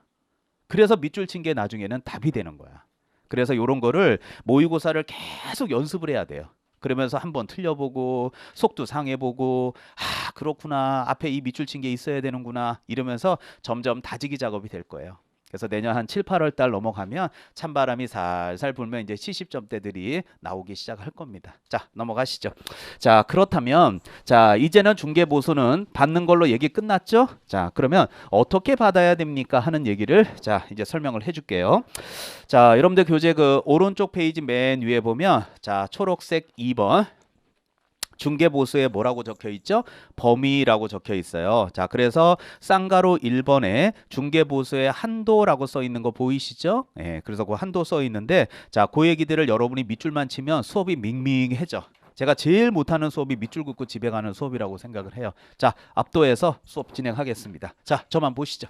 그래서 밑줄 친 게 나중에는 답이 되는 거야. 그래서 이런 거를 모의고사를 계속 연습을 해야 돼요. 그러면서 한번 틀려보고 속도 상해보고 아 그렇구나 앞에 이 밑줄 친 게 있어야 되는구나 이러면서 점점 다지기 작업이 될 거예요. 그래서 내년 한 7, 8월 달 넘어가면 찬바람이 살살 불면 이제 70점대들이 나오기 시작할 겁니다. 자, 넘어가시죠. 자, 그렇다면 자, 이제는 중개보수는 받는 걸로 얘기 끝났죠? 자, 그러면 어떻게 받아야 됩니까? 하는 얘기를 자, 이제 설명을 해 줄게요. 자, 여러분들 교재 그 오른쪽 페이지 맨 위에 보면 자, 초록색 2번 중개보수에 뭐라고 적혀 있죠? 범위라고 적혀 있어요. 자, 그래서 쌍가로 1번에 중개보수의 한도라고 써 있는 거 보이시죠? 예, 그래서 그 한도 써 있는데 자, 그 얘기들을 여러분이 밑줄만 치면 수업이 밍밍해져. 제가 제일 못하는 수업이 밑줄 긋고 집에 가는 수업이라고 생각을 해요. 자, 압도해서 수업 진행하겠습니다. 자, 저만 보시죠.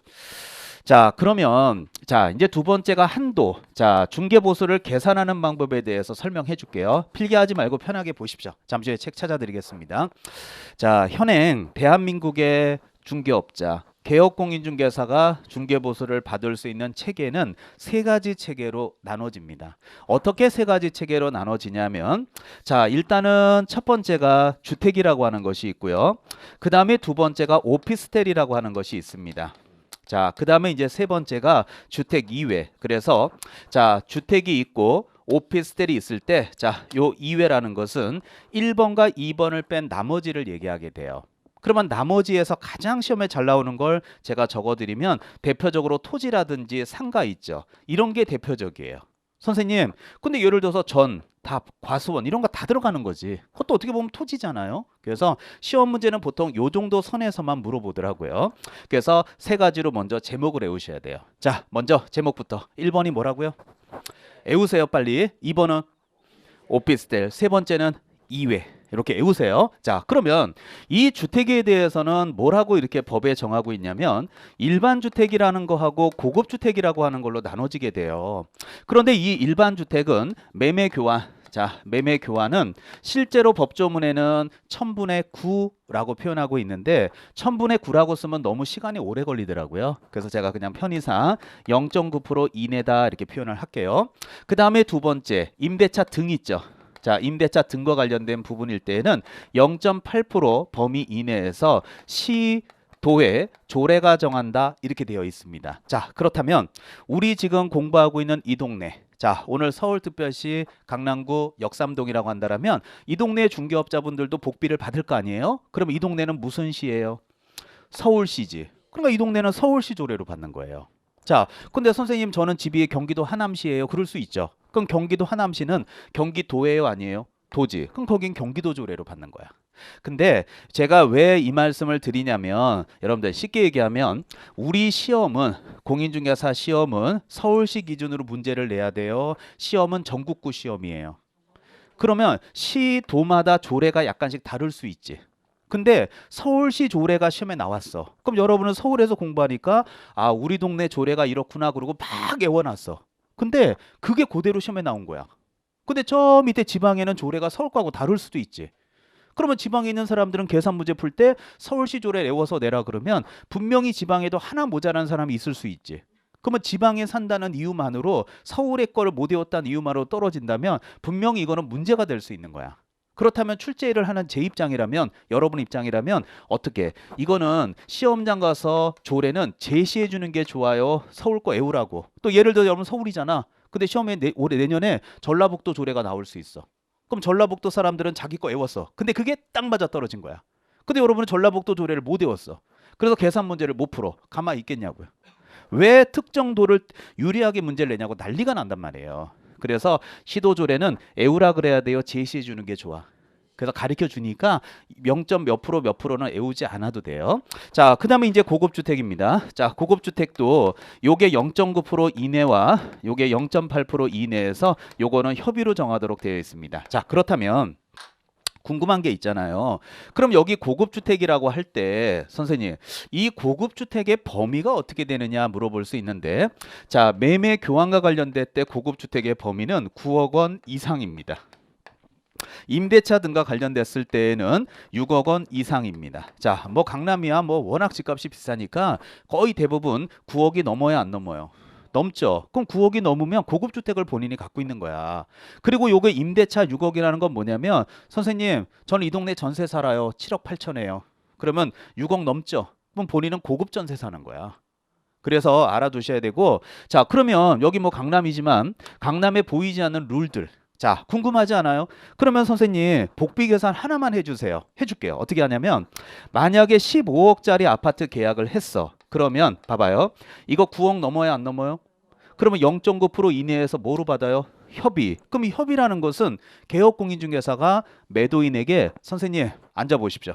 자, 그러면 자, 이제 두 번째가 한도. 자, 중개보수를 계산하는 방법에 대해서 설명해 줄게요. 필기하지 말고 편하게 보십시오. 잠시 후에 책 찾아드리겠습니다. 자, 현행 대한민국의 중개업자 개업공인중개사가 중개보수를 받을 수 있는 체계는 세 가지 체계로 나눠집니다. 어떻게 세 가지 체계로 나눠지냐면 자, 일단은 첫 번째가 주택이라고 하는 것이 있고요. 그 다음에 두 번째가 오피스텔이라고 하는 것이 있습니다. 자, 그 다음에 이제 세 번째가 주택 이외. 그래서 자, 주택이 있고 오피스텔이 있을 때 자, 요 이외라는 것은 1번과 2번을 뺀 나머지를 얘기하게 돼요. 그러면 나머지에서 가장 시험에 잘 나오는 걸 제가 적어드리면 대표적으로 토지라든지 상가 있죠. 이런 게 대표적이에요. 선생님, 근데 예를 들어서 전, 답, 과수원 이런 거 다 들어가는 거지. 그것도 어떻게 보면 토지잖아요. 그래서 시험 문제는 보통 요 정도 선에서만 물어보더라고요. 그래서 세 가지로 먼저 제목을 외우셔야 돼요. 자, 먼저 제목부터 1번이 뭐라고요? 외우세요 빨리. 2번은 오피스텔, 세 번째는 이외. 이렇게 외우세요. 자, 그러면 이 주택에 대해서는 뭐라고 이렇게 법에 정하고 있냐면 일반 주택이라는 거하고 고급 주택이라고 하는 걸로 나눠지게 돼요. 그런데 이 일반 주택은 매매 교환, 자, 매매 교환은 실제로 법조문에는 1000분의 9라고 표현하고 있는데 1000분의 9라고 쓰면 너무 시간이 오래 걸리더라고요. 그래서 제가 그냥 편의상 0.9% 이내다 이렇게 표현을 할게요. 그 다음에 두 번째, 임대차 등 있죠. 자, 임대차 등과 관련된 부분일 때에는 0.8% 범위 이내에서 도에 조례가 정한다 이렇게 되어 있습니다. 자, 그렇다면 우리 지금 공부하고 있는 이 동네, 자, 오늘 서울특별시 강남구 역삼동이라고 한다면 이 동네 중개업자분들도 복비를 받을 거 아니에요? 그럼 이 동네는 무슨 시예요? 서울시지. 그러니까 이 동네는 서울시 조례로 받는 거예요. 자, 근데 선생님 저는 집이 경기도 하남시예요. 그럴 수 있죠. 그럼 경기도 하남시는 경기도예요, 아니에요? 도지. 그럼 거긴 경기도 조례로 받는 거야. 근데 제가 왜 이 말씀을 드리냐면 여러분들 쉽게 얘기하면 우리 시험은 공인중개사 시험은 서울시 기준으로 문제를 내야 돼요. 시험은 전국구 시험이에요. 그러면 시도마다 조례가 약간씩 다를 수 있지. 근데 서울시 조례가 시험에 나왔어. 그럼 여러분은 서울에서 공부하니까 아, 우리 동네 조례가 이렇구나 그러고 막 외워놨어. 근데 그게 그대로 시험에 나온 거야. 근데 저 밑에 지방에는 조례가 서울 거하고 다를 수도 있지. 그러면 지방에 있는 사람들은 계산 문제 풀 때 서울시 조례 외워서 내라 그러면 분명히 지방에도 하나 모자란 사람이 있을 수 있지. 그러면 지방에 산다는 이유만으로 서울의 거를 못 외웠다는 이유만으로 떨어진다면 분명히 이거는 문제가 될 수 있는 거야. 그렇다면 출제를 하는 제 입장이라면 여러분 입장이라면 어떻게 이거는 시험장 가서 조례는 제시해 주는 게 좋아요. 서울 거 외우라고. 또 예를 들어 여러분 서울이잖아. 근데 시험에 올해 내년에 전라북도 조례가 나올 수 있어. 그럼 전라북도 사람들은 자기 거 외웠어. 근데 그게 딱 맞아 떨어진 거야. 근데 여러분은 전라북도 조례를 못 외웠어. 그래서 계산 문제를 못 풀어. 가만히 있겠냐고요. 왜 특정 도를 유리하게 문제를 내냐고 난리가 난단 말이에요. 그래서 시도 조례는 외우라 그래야 돼요. 제시해 주는 게 좋아. 그래서 가르쳐 주니까 0점 몇 프로는 외우지 않아도 돼요. 자, 그다음에 이제 고급주택입니다. 자, 고급주택도 요게 0.9% 이내와 요게 0.8% 이내에서 요거는 협의로 정하도록 되어 있습니다. 자, 그렇다면 궁금한 게 있잖아요. 그럼 여기 고급주택이라고 할 때 선생님 이 고급주택의 범위가 어떻게 되느냐 물어볼 수 있는데 자, 매매 교환과 관련될 때 고급주택의 범위는 9억 원 이상입니다. 임대차 등과 관련됐을 때에는 6억 원 이상입니다. 자, 뭐 강남이야 뭐 워낙 집값이 비싸니까 거의 대부분 9억이 넘어야 안 넘어요. 넘죠. 그럼 9억이 넘으면 고급주택을 본인이 갖고 있는 거야. 그리고 요게 임대차 6억이라는 건 뭐냐면 선생님 저는 이 동네 전세 살아요. 7억 8천이에요. 그러면 6억 넘죠. 그럼 본인은 고급 전세 사는 거야. 그래서 알아두셔야 되고 자, 그러면 여기 뭐 강남이지만 강남에 보이지 않는 룰들 자, 궁금하지 않아요? 그러면 선생님 복비 계산 하나만 해주세요. 해줄게요. 어떻게 하냐면 만약에 15억짜리 아파트 계약을 했어. 그러면 봐봐요. 이거 9억 넘어야 안 넘어요? 그러면 0.9% 이내에서 뭐로 받아요? 협의. 그럼 이 협의라는 것은 개업공인중개사가 매도인에게 선생님 앉아보십시오.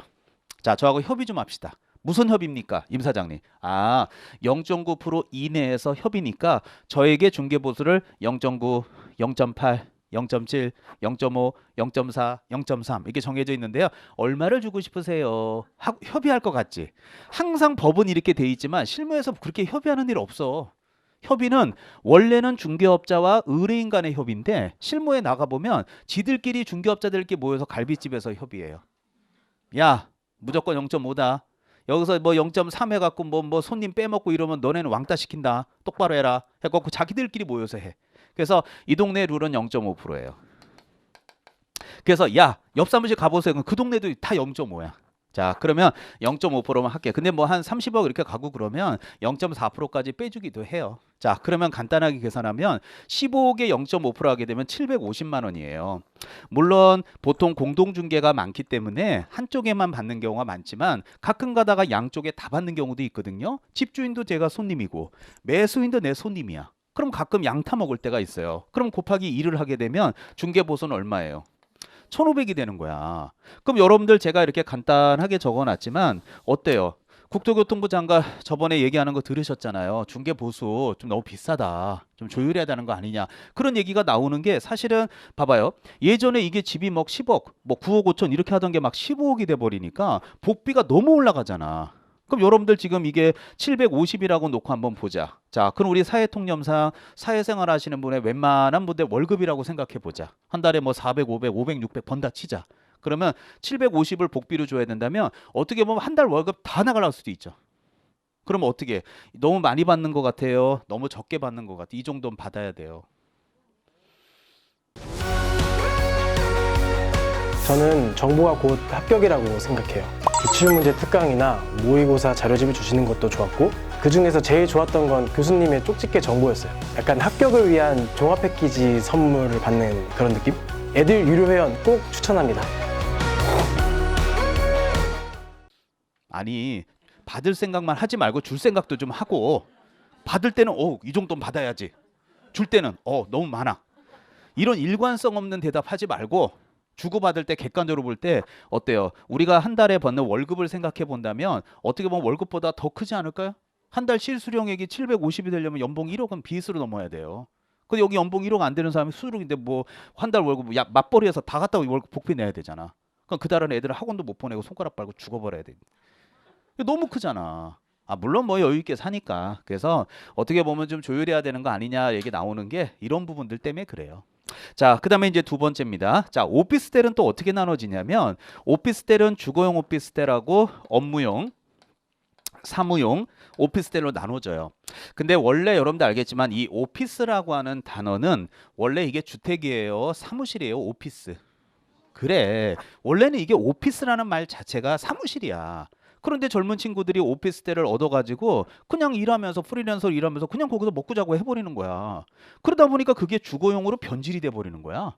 자, 저하고 협의 좀 합시다. 무슨 협의입니까? 임 사장님. 아, 0.9% 이내에서 협의니까 저에게 중개보수를 0.9, 0.8 0.7, 0.5, 0.4, 0.3 이렇게 정해져 있는데요. 얼마를 주고 싶으세요? 협의할 것 같지? 항상 법은 이렇게 돼 있지만 실무에서 그렇게 협의하는 일 없어. 협의는 원래는 중개업자와 의뢰인 간의 협의인데 실무에 나가보면 지들끼리 중개업자들끼리 모여서 갈비집에서 협의해요. 야, 무조건 0.5다. 여기서 뭐 0.3 해갖고 뭐 손님 빼먹고 이러면 너네는 왕따 시킨다. 똑바로 해라. 해갖고 자기들끼리 모여서 해. 그래서 이 동네 룰은 0.5%예요. 그래서 야, 옆 사무실 가보세요. 그 동네도 다 0.5야. 자, 그러면 0.5%만 할게. 근데 뭐 한 30억 이렇게 가고 그러면 0.4%까지 빼주기도 해요. 자, 그러면 간단하게 계산하면 15억에 0.5% 하게 되면 750만 원이에요. 물론 보통 공동중개가 많기 때문에 한쪽에만 받는 경우가 많지만 가끔 가다가 양쪽에 다 받는 경우도 있거든요. 집주인도 제가 손님이고 매수인도 내 손님이야. 그럼 가끔 양타 먹을 때가 있어요. 그럼 곱하기 2를 하게 되면 중개보수는 얼마예요? 1,500이 되는 거야. 그럼 여러분들 제가 이렇게 간단하게 적어놨지만 어때요? 국토교통부 장관 저번에 얘기하는 거 들으셨잖아요. 중개보수 좀 너무 비싸다. 좀 조율해야 되는 거 아니냐. 그런 얘기가 나오는 게 사실은 봐봐요. 예전에 이게 집이 막 10억, 뭐 9억 5천 이렇게 하던 게 막 15억이 돼버리니까 복비가 너무 올라가잖아. 그럼 여러분들 지금 이게 750이라고 놓고 한번 보자. 자, 그럼 우리 사회통념상 사회생활 하시는 분의 웬만한 분들 월급이라고 생각해 보자. 한 달에 뭐 400, 500, 500, 600 번다 치자. 그러면 750을 복비로 줘야 된다면 어떻게 보면 한 달 월급 다 나갈 수도 있죠. 그러면 어떻게? 너무 많이 받는 것 같아요? 너무 적게 받는 것 같아요? 이 정도는 받아야 돼요. 저는 정보가 곧 합격이라고 생각해요. 기출문제 특강이나 모의고사 자료집을 주시는 것도 좋았고 그 중에서 제일 좋았던 건 교수님의 쪽집게 정보였어요. 약간 합격을 위한 종합 패키지 선물을 받는 그런 느낌? 애들 유료 회원 꼭 추천합니다. 아니, 받을 생각만 하지 말고 줄 생각도 좀 하고, 받을 때는 이 정도는 받아야지, 줄 때는 너무 많아, 이런 일관성 없는 대답하지 말고 주고받을 때 객관적으로 볼 때 어때요? 우리가 한 달에 받는 월급을 생각해 본다면 어떻게 보면 월급보다 더 크지 않을까요? 한 달 실수령액이 750이 되려면 연봉 1억은 비수로 넘어야 돼요. 근데 여기 연봉 1억 안 되는 사람이 수록인데 뭐 한 달 월급 맞벌이해서 다 갖다 월급 복비 내야 되잖아. 그럼 그 달은 애들 학원도 못 보내고 손가락 빨고 죽어버려야 돼. 너무 크잖아. 물론 뭐 여유 있게 사니까. 그래서 어떻게 보면 좀 조율해야 되는 거 아니냐 얘기 나오는 게 이런 부분들 때문에 그래요. 자, 그다음에 이제 두 번째입니다. 자, 오피스텔은 또 어떻게 나눠지냐면 오피스텔은 주거용 오피스텔하고 업무용, 사무용 오피스텔로 나눠져요. 근데 원래 여러분들 알겠지만 이 오피스라고 하는 단어는 원래 이게 주택이에요, 사무실이에요, 오피스. 그래. 원래는 이게 오피스라는 말 자체가 사무실이야. 그런데 젊은 친구들이 오피스텔을 얻어가지고 그냥 일하면서 프리랜서로 일하면서 그냥 거기서 먹고 자고 해버리는 거야. 그러다 보니까 그게 주거용으로 변질이 돼버리는 거야.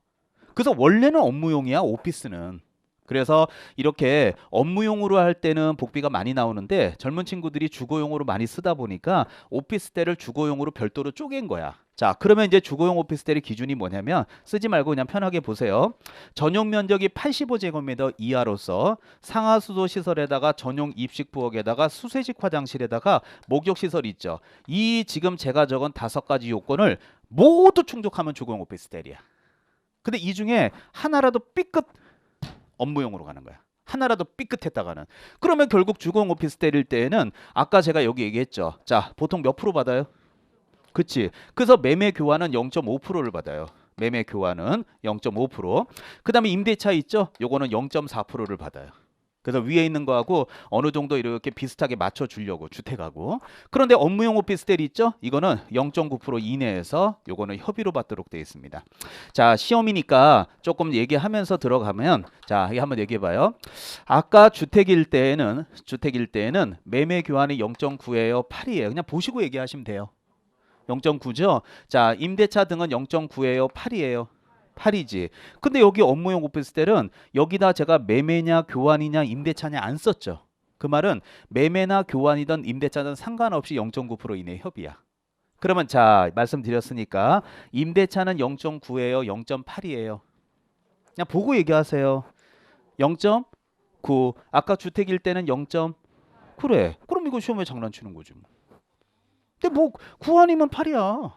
그래서 원래는 업무용이야, 오피스는. 그래서 이렇게 업무용으로 할 때는 복비가 많이 나오는데 젊은 친구들이 주거용으로 많이 쓰다 보니까 오피스텔을 주거용으로 별도로 쪼갠 거야. 자, 그러면 이제 주거용 오피스텔의 기준이 뭐냐면 쓰지 말고 그냥 편하게 보세요. 전용 면적이 85제곱미터 이하로서 상하수도 시설에다가 전용 입식 부엌에다가 수세식 화장실에다가 목욕 시설이 있죠. 이 지금 제가 적은 5가지 요건을 모두 충족하면 주거용 오피스텔이야. 근데 이 중에 하나라도 삐끗 업무용으로 가는 거야. 하나라도 삐끗했다가는. 그러면 결국 주거용 오피스텔일 때에는 아까 제가 여기 얘기했죠. 자, 보통 몇 프로 받아요? 그치. 그래서 매매 교환은 0.5%를 받아요. 매매 교환은 0.5%. 그 다음에 임대차 있죠? 요거는 0.4%를 받아요. 그래서 위에 있는 거하고 어느 정도 이렇게 비슷하게 맞춰주려고 주택하고. 그런데 업무용 오피스텔이 있죠? 이거는 0.9% 이내에서 요거는 협의로 받도록 되어 있습니다. 자, 시험이니까 조금 얘기하면서 들어가면 자, 이게 한번 얘기해봐요. 아까 주택일 때에는 매매 교환이 0.9예요, 8이에요. 그냥 보시고 얘기하시면 돼요. 0.9죠? 자, 임대차 등은 0.9예요, 8이에요. 8이지. 근데 여기 업무용 오피스텔은 여기다 제가 매매냐 교환이냐 임대차냐 안 썼죠. 그 말은 매매나 교환이든 임대차든 상관없이 0.9% 이내 협의야. 그러면 자, 말씀드렸으니까 임대차는 0.9예요, 0.8이에요. 그냥 보고 얘기하세요. 0.9. 아까 주택일 때는 0. 그래. 그럼 이거 시험에 장난치는 거지 뭐. 근데 뭐 9 아니면 8이야.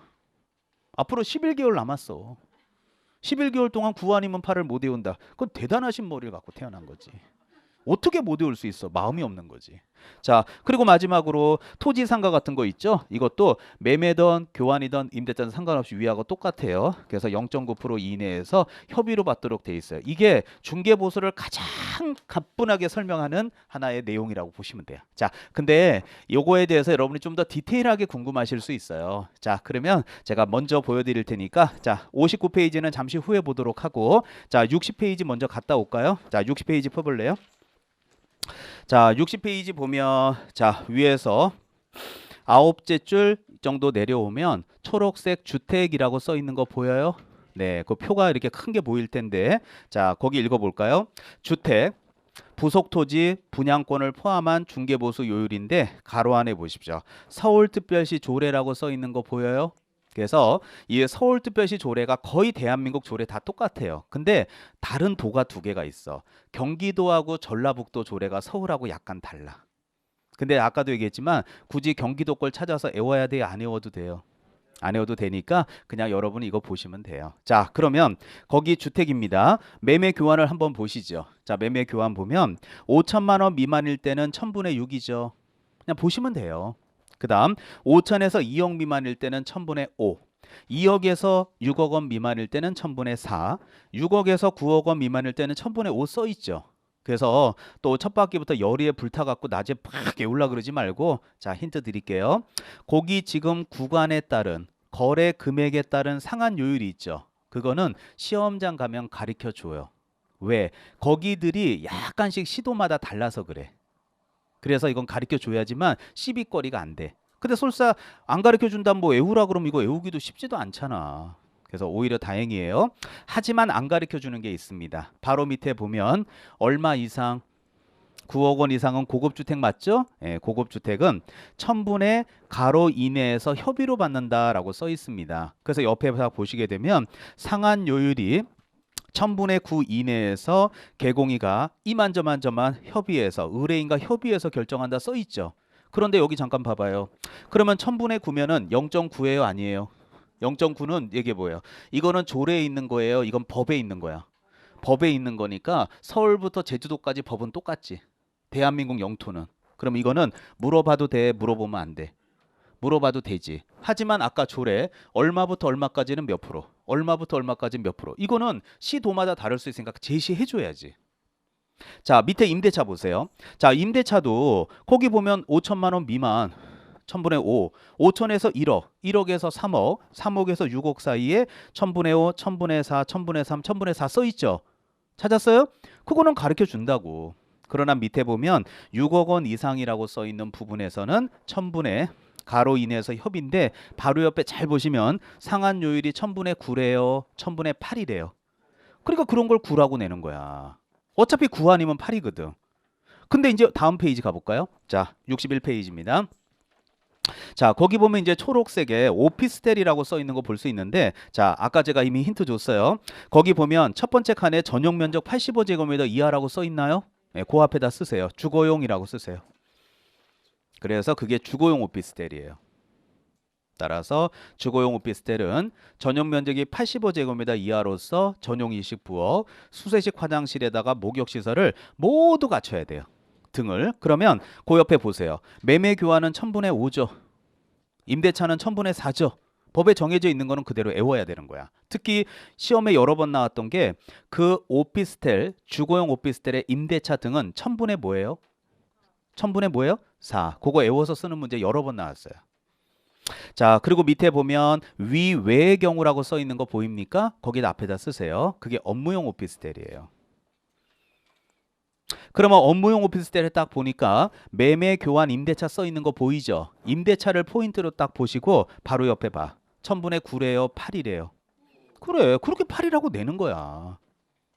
앞으로 11개월 남았어. 11개월 동안 9 아니면 8을 못 외운다. 그건 대단하신 머리를 갖고 태어난 거지. 어떻게 못 외울 수 있어? 마음이 없는 거지. 자, 그리고 마지막으로 토지 상가 같은 거 있죠? 이것도 매매든 교환이든 임대차든 상관없이 위하고 똑같아요. 그래서 0.9% 이내에서 협의로 받도록 돼 있어요. 이게 중개보수를 가장 가뿐하게 설명하는 하나의 내용이라고 보시면 돼요. 자, 근데 요거에 대해서 여러분이 좀 더 디테일하게 궁금하실 수 있어요. 자, 그러면 제가 먼저 보여드릴 테니까 자, 59페이지는 잠시 후에 보도록 하고 자, 60페이지 먼저 갔다 올까요? 자, 60페이지 펴볼래요? 자, 60페이지 보면 자, 위에서 9째 줄 정도 내려오면 초록색 주택이라고 써 있는 거 보여요? 네, 그 표가 이렇게 큰 게 보일 텐데 자, 거기 읽어볼까요? 주택, 부속토지, 분양권을 포함한 중개보수 요율인데 가로 안에 보십시오. 서울특별시 조례라고 써 있는 거 보여요? 그래서 이 서울특별시 조례가 거의 대한민국 조례 다 똑같아요. 근데 다른 도가 2개가 있어. 경기도하고 전라북도 조례가 서울하고 약간 달라. 근데 아까도 얘기했지만 굳이 경기도 걸 찾아서 외워야 돼요? 안 외워도 돼요? 안 외워도 되니까 그냥 여러분이 이거 보시면 돼요. 자, 그러면 거기 주택입니다. 매매 교환을 한번 보시죠. 자, 매매 교환 보면 5천만 원 미만일 때는 1000분의 6이죠. 그냥 보시면 돼요. 그 다음 5천에서 2억 미만일 때는 1000분의 5, 2억에서 6억 원 미만일 때는 1000분의 4, 6억에서 9억 원 미만일 때는 1000분의 5 써 있죠. 그래서 또 첫 바퀴부터 열의에 불타갖고 낮에 팍 애올라 그러지 말고, 자 힌트 드릴게요. 거기 지금 구간에 따른 거래 금액에 따른 상한 요율이 있죠. 그거는 시험장 가면 가르쳐 줘요. 왜? 거기들이 약간씩 시도마다 달라서 그래. 그래서 이건 가르쳐 줘야지만 시비거리가 안 돼. 근데 설사 안 가르쳐 준다면 뭐 외우라 그러면 이거 외우기도 쉽지도 않잖아. 그래서 오히려 다행이에요. 하지만 안 가르쳐 주는 게 있습니다. 바로 밑에 보면 얼마 이상, 9억 원 이상은 고급주택 맞죠? 예, 고급주택은 1000분의 가로 이내에서 협의로 받는다라고 써 있습니다. 그래서 옆에 보시게 되면 상한 요율이 1000분의 9 이내에서 개공이가 이만저만저만 협의해서, 의뢰인과 협의해서 결정한다 써 있죠. 그런데 여기 잠깐 봐봐요. 그러면 1000분의 9면은 0.9예요, 아니에요? 0.9는 이게 뭐예요? 이거는 조례에 있는 거예요, 이건 법에 있는 거야. 법에 있는 거니까 서울부터 제주도까지 법은 똑같지. 대한민국 영토는. 그럼 이거는 물어봐도 돼, 물어보면 안 돼? 물어봐도 되지. 하지만 아까 조례 얼마부터 얼마까지는 몇 프로, 얼마부터 얼마까지는 몇 프로, 이거는 시도마다 다를 수 있으니까 제시해 줘야지. 자 밑에 임대차 보세요. 자 임대차도 거기 보면 5천만 원 미만 1000분의 5, 5천에서 1억, 1억에서 3억, 3억에서 6억 사이에 1000분의 5, 1000분의 4, 1000분의 3, 1000분의 4 써 있죠. 찾았어요? 그거는 가르쳐 준다고. 그러나 밑에 보면 6억 원 이상이라고 써 있는 부분에서는 1000분의 가로 이내에서 협의인데, 바로 옆에 잘 보시면 상한 요율이 1000분의 9래요, 1000분의 8이래요. 그러니까 그런 걸 9라고 내는 거야. 어차피 9 아니면 8이거든. 근데 이제 다음 페이지 가볼까요? 자 61페이지입니다. 자 거기 보면 이제 초록색에 오피스텔이라고 써 있는 거 볼 수 있는데, 자 아까 제가 이미 힌트 줬어요. 거기 보면 첫 번째 칸에 전용 면적 85제곱미터 이하라고 써 있나요? 네, 그 앞에다 쓰세요. 주거용이라고 쓰세요. 그래서 그게 주거용 오피스텔이에요. 따라서 주거용 오피스텔은 전용 면적이 85제곱미터 이하로서 전용 이식 부엌, 수세식 화장실에다가 목욕 시설을 모두 갖춰야 돼요. 등을. 그러면 그 옆에 보세요. 매매 교환은 1000분의 5죠. 임대차는 1000분의 4죠. 법에 정해져 있는 거는 그대로 외워야 되는 거야. 특히 시험에 여러 번 나왔던 게 그 오피스텔, 주거용 오피스텔의 임대차 등은 1000분의 뭐예요? 1000분의 뭐예요? 4. 그거 외워서 쓰는 문제 여러 번 나왔어요. 자 그리고 밑에 보면 위외의 경우라고 써 있는 거 보입니까? 거기다 앞에다 쓰세요. 그게 업무용 오피스텔이에요. 그러면 업무용 오피스텔을 딱 보니까 매매 교환 임대차 써 있는 거 보이죠? 임대차를 포인트로 딱 보시고 바로 옆에 봐. 1000분의 9래요, 8이래요. 그래, 그렇게 8이라고 내는 거야.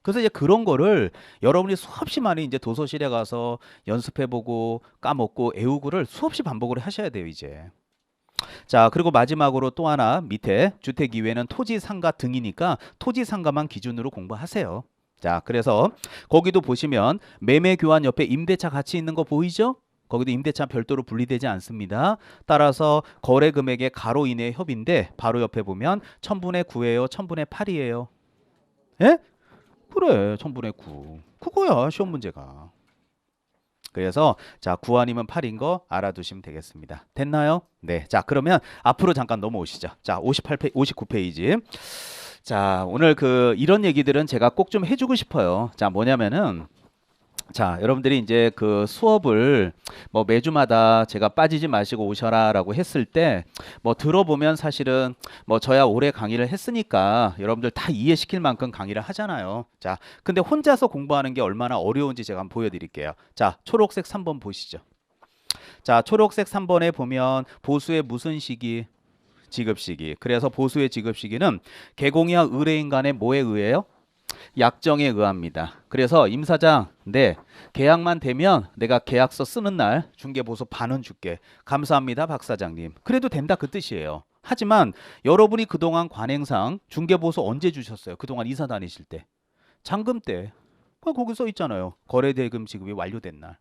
그래서 이제 그런 거를 여러분이 수없이 많이 이제 도서실에 가서 연습해보고 까먹고 외우고를 수없이 반복을 하셔야 돼요, 이제. 자 그리고 마지막으로 또 하나, 밑에 주택 이외에는 토지 상가 등이니까 토지 상가만 기준으로 공부하세요. 자 그래서 거기도 보시면 매매 교환 옆에 임대차 같이 있는 거 보이죠? 거기도 임대차 별도로 분리되지 않습니다. 따라서 거래 금액의 가로 이내 협의인데, 바로 옆에 보면 1000분의 9예요, 1000분의 8이에요. 예? 그래, 1000분의 9 그거야 시험 문제가. 그래서 자 9 아니면 8인 거 알아두시면 되겠습니다. 됐나요? 네. 자 그러면 앞으로 잠깐 넘어오시죠. 자 59페이지. 자 오늘 이런 얘기들은 제가 꼭 좀 해주고 싶어요. 자 뭐냐면은, 자 여러분들이 이제 그 수업을 뭐 매주마다 제가 빠지지 마시고 오셔라라고 했을 때 뭐 들어보면 사실은 뭐 저야 오래 강의를 했으니까 여러분들 다 이해시킬 만큼 강의를 하잖아요. 자 근데 혼자서 공부하는 게 얼마나 어려운지 제가 한번 보여드릴게요. 자 초록색 3번 보시죠. 자 초록색 3번에 보면 보수의 무슨 시기? 지급 시기. 그래서 보수의 지급 시기는 개공이와 의뢰인 간의 뭐에 의해요? 약정에 의합니다. 그래서 임사장, 네 계약만 되면 내가 계약서 쓰는 날 중개보수 반은 줄게. 감사합니다 박 사장님. 그래도 된다 그 뜻이에요. 하지만 여러분이 그동안 관행상 중개보수 언제 주셨어요? 그동안 이사 다니실 때. 잔금 때. 거기 써 있잖아요. 거래대금 지급이 완료된 날.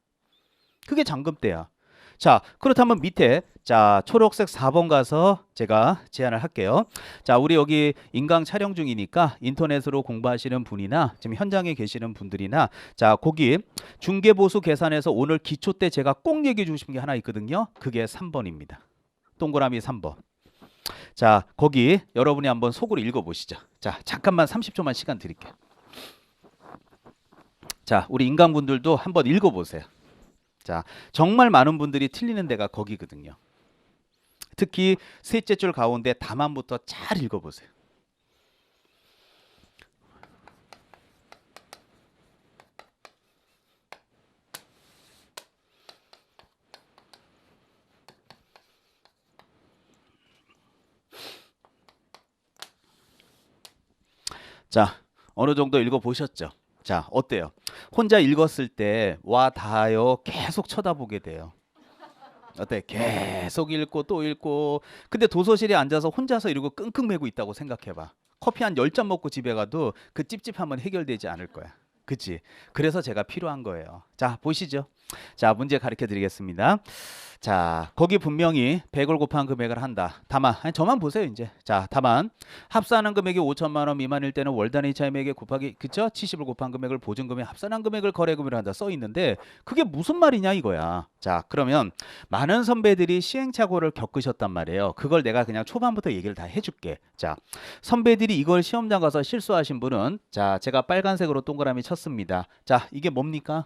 그게 잔금 때야. 자, 그렇다면 밑에 자, 초록색 4번 가서 제가 제안을 할게요. 자, 우리 여기 인강 촬영 중이니까 인터넷으로 공부하시는 분이나 지금 현장에 계시는 분들이나 자, 거기 중개보수 계산에서 오늘 기초 때 제가 꼭 얘기해 주신 게 하나 있거든요. 그게 3번입니다. 동그라미 3번. 자, 거기 여러분이 한번 속으로 읽어 보시죠. 자, 잠깐만 30초만 시간 드릴게요. 자, 우리 인강분들도 한번 읽어 보세요. 자, 정말 많은 분들이 틀리는 데가 거기거든요. 특히 셋째 줄 가운데 답안부터 잘 읽어보세요. 자, 어느 정도 읽어보셨죠? 자, 어때요? 혼자 읽었을 때 와 다요 계속 쳐다보게 돼요. 어때? 계속 읽고 또 읽고. 근데 도서실에 앉아서 혼자서 이러고 끙끙매고 있다고 생각해봐. 커피 한 10잔 먹고 집에 가도 그 찝찝함은 해결되지 않을 거야. 그치? 그래서 제가 필요한 거예요. 자, 보시죠. 자, 문제 가르쳐 드리겠습니다. 자, 거기 분명히 100을 곱한 금액을 한다. 다만, 아니, 저만 보세요, 이제. 자, 다만, 합산한 금액이 5천만 원 미만일 때는 월 단위 차임액에 곱하기, 그쵸? 70을 곱한 금액을 보증금에 합산한 금액을 거래금으로 한다. 써 있는데, 그게 무슨 말이냐, 이거야. 자, 그러면, 많은 선배들이 시행착오를 겪으셨단 말이에요. 그걸 내가 그냥 초반부터 얘기를 다 해줄게. 자, 선배들이 이걸 시험장 가서 실수하신 분은, 자, 제가 빨간색으로 동그라미 쳤습니다. 자, 이게 뭡니까?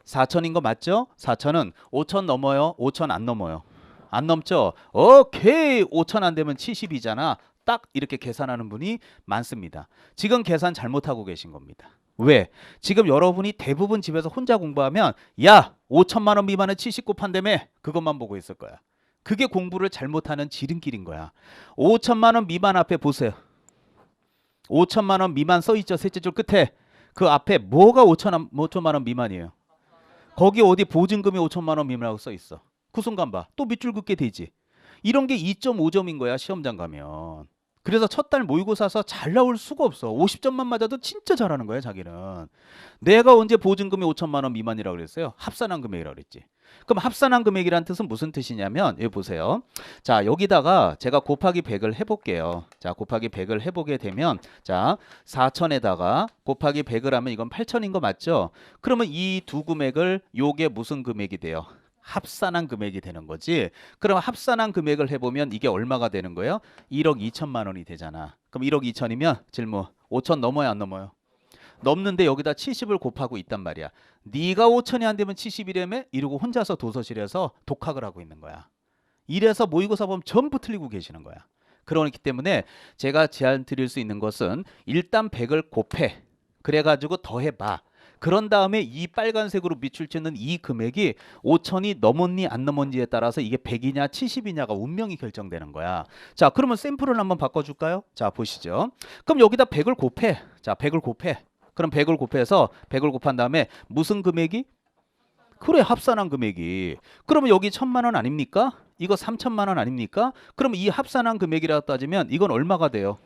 4천인 거 맞죠? 4천은 5천 넘어요? 5천 안 넘어요? 안 넘죠? 오케이! 5천 안 되면 70이잖아. 딱 이렇게 계산하는 분이 많습니다. 지금 계산 잘못하고 계신 겁니다. 왜? 지금 여러분이 대부분 집에서 혼자 공부하면 야! 5천만 원 미만은 70 곱한다며? 그것만 보고 있을 거야. 그게 공부를 잘못하는 지름길인 거야. 5천만 원 미만 앞에 보세요. 5천만 원 미만 써있죠? 셋째 줄 끝에. 그 앞에 뭐가 5천만 원 미만이에요? 거기 어디 보증금이 5천만 원 미만이라고 써 있어. 그 순간 봐. 또 밑줄 긋게 되지. 이런 게 2.5점인 거야, 시험장 가면. 그래서 첫 달 모의고사서 잘 나올 수가 없어. 50점만 맞아도 진짜 잘하는 거야, 자기는. 내가 언제 보증금이 5천만 원 미만이라고 그랬어요? 합산한 금액이라고 그랬지. 그럼 합산한 금액이란 뜻은 무슨 뜻이냐면 여기 보세요. 자, 여기다가 제가 곱하기 100을 해볼게요. 자, 곱하기 100을 해보게 되면 자, 4천에다가 곱하기 100을 하면 이건 8천인 거 맞죠? 그러면 이 두 금액을 요게 무슨 금액이 돼요? 합산한 금액이 되는 거지. 그럼 합산한 금액을 해보면 이게 얼마가 되는 거예요? 1억 2천만 원이 되잖아. 그럼 1억 2천이면 질문 5천 넘어요 안 넘어요? 넘는데 여기다 70을 곱하고 있단 말이야. 네가 5천이 안 되면 70이라며? 이러고 혼자서 도서실에서 독학을 하고 있는 거야. 이래서 모의고사 보면 전부 틀리고 계시는 거야. 그렇기 때문에 제가 제안 드릴 수 있는 것은 일단 100을 곱해. 그래가지고 더해봐. 그런 다음에 이 빨간색으로 밑줄 치는 이 금액이 5천이 넘었니 안 넘었니에 따라서 이게 100이냐 70이냐가 운명이 결정되는 거야. 자, 그러면 샘플을 한번 바꿔줄까요? 자, 보시죠. 그럼 여기다 100을 곱해. 자, 100을 곱해. 그럼 100을 곱해서 100을 곱한 다음에 무슨 금액이? 그래, 합산한 금액이. 그러면 여기 1,000만 원 아닙니까? 이거 3천만 원 아닙니까? 그럼 이 합산한 금액이라고 따지면 이건 얼마가 돼요?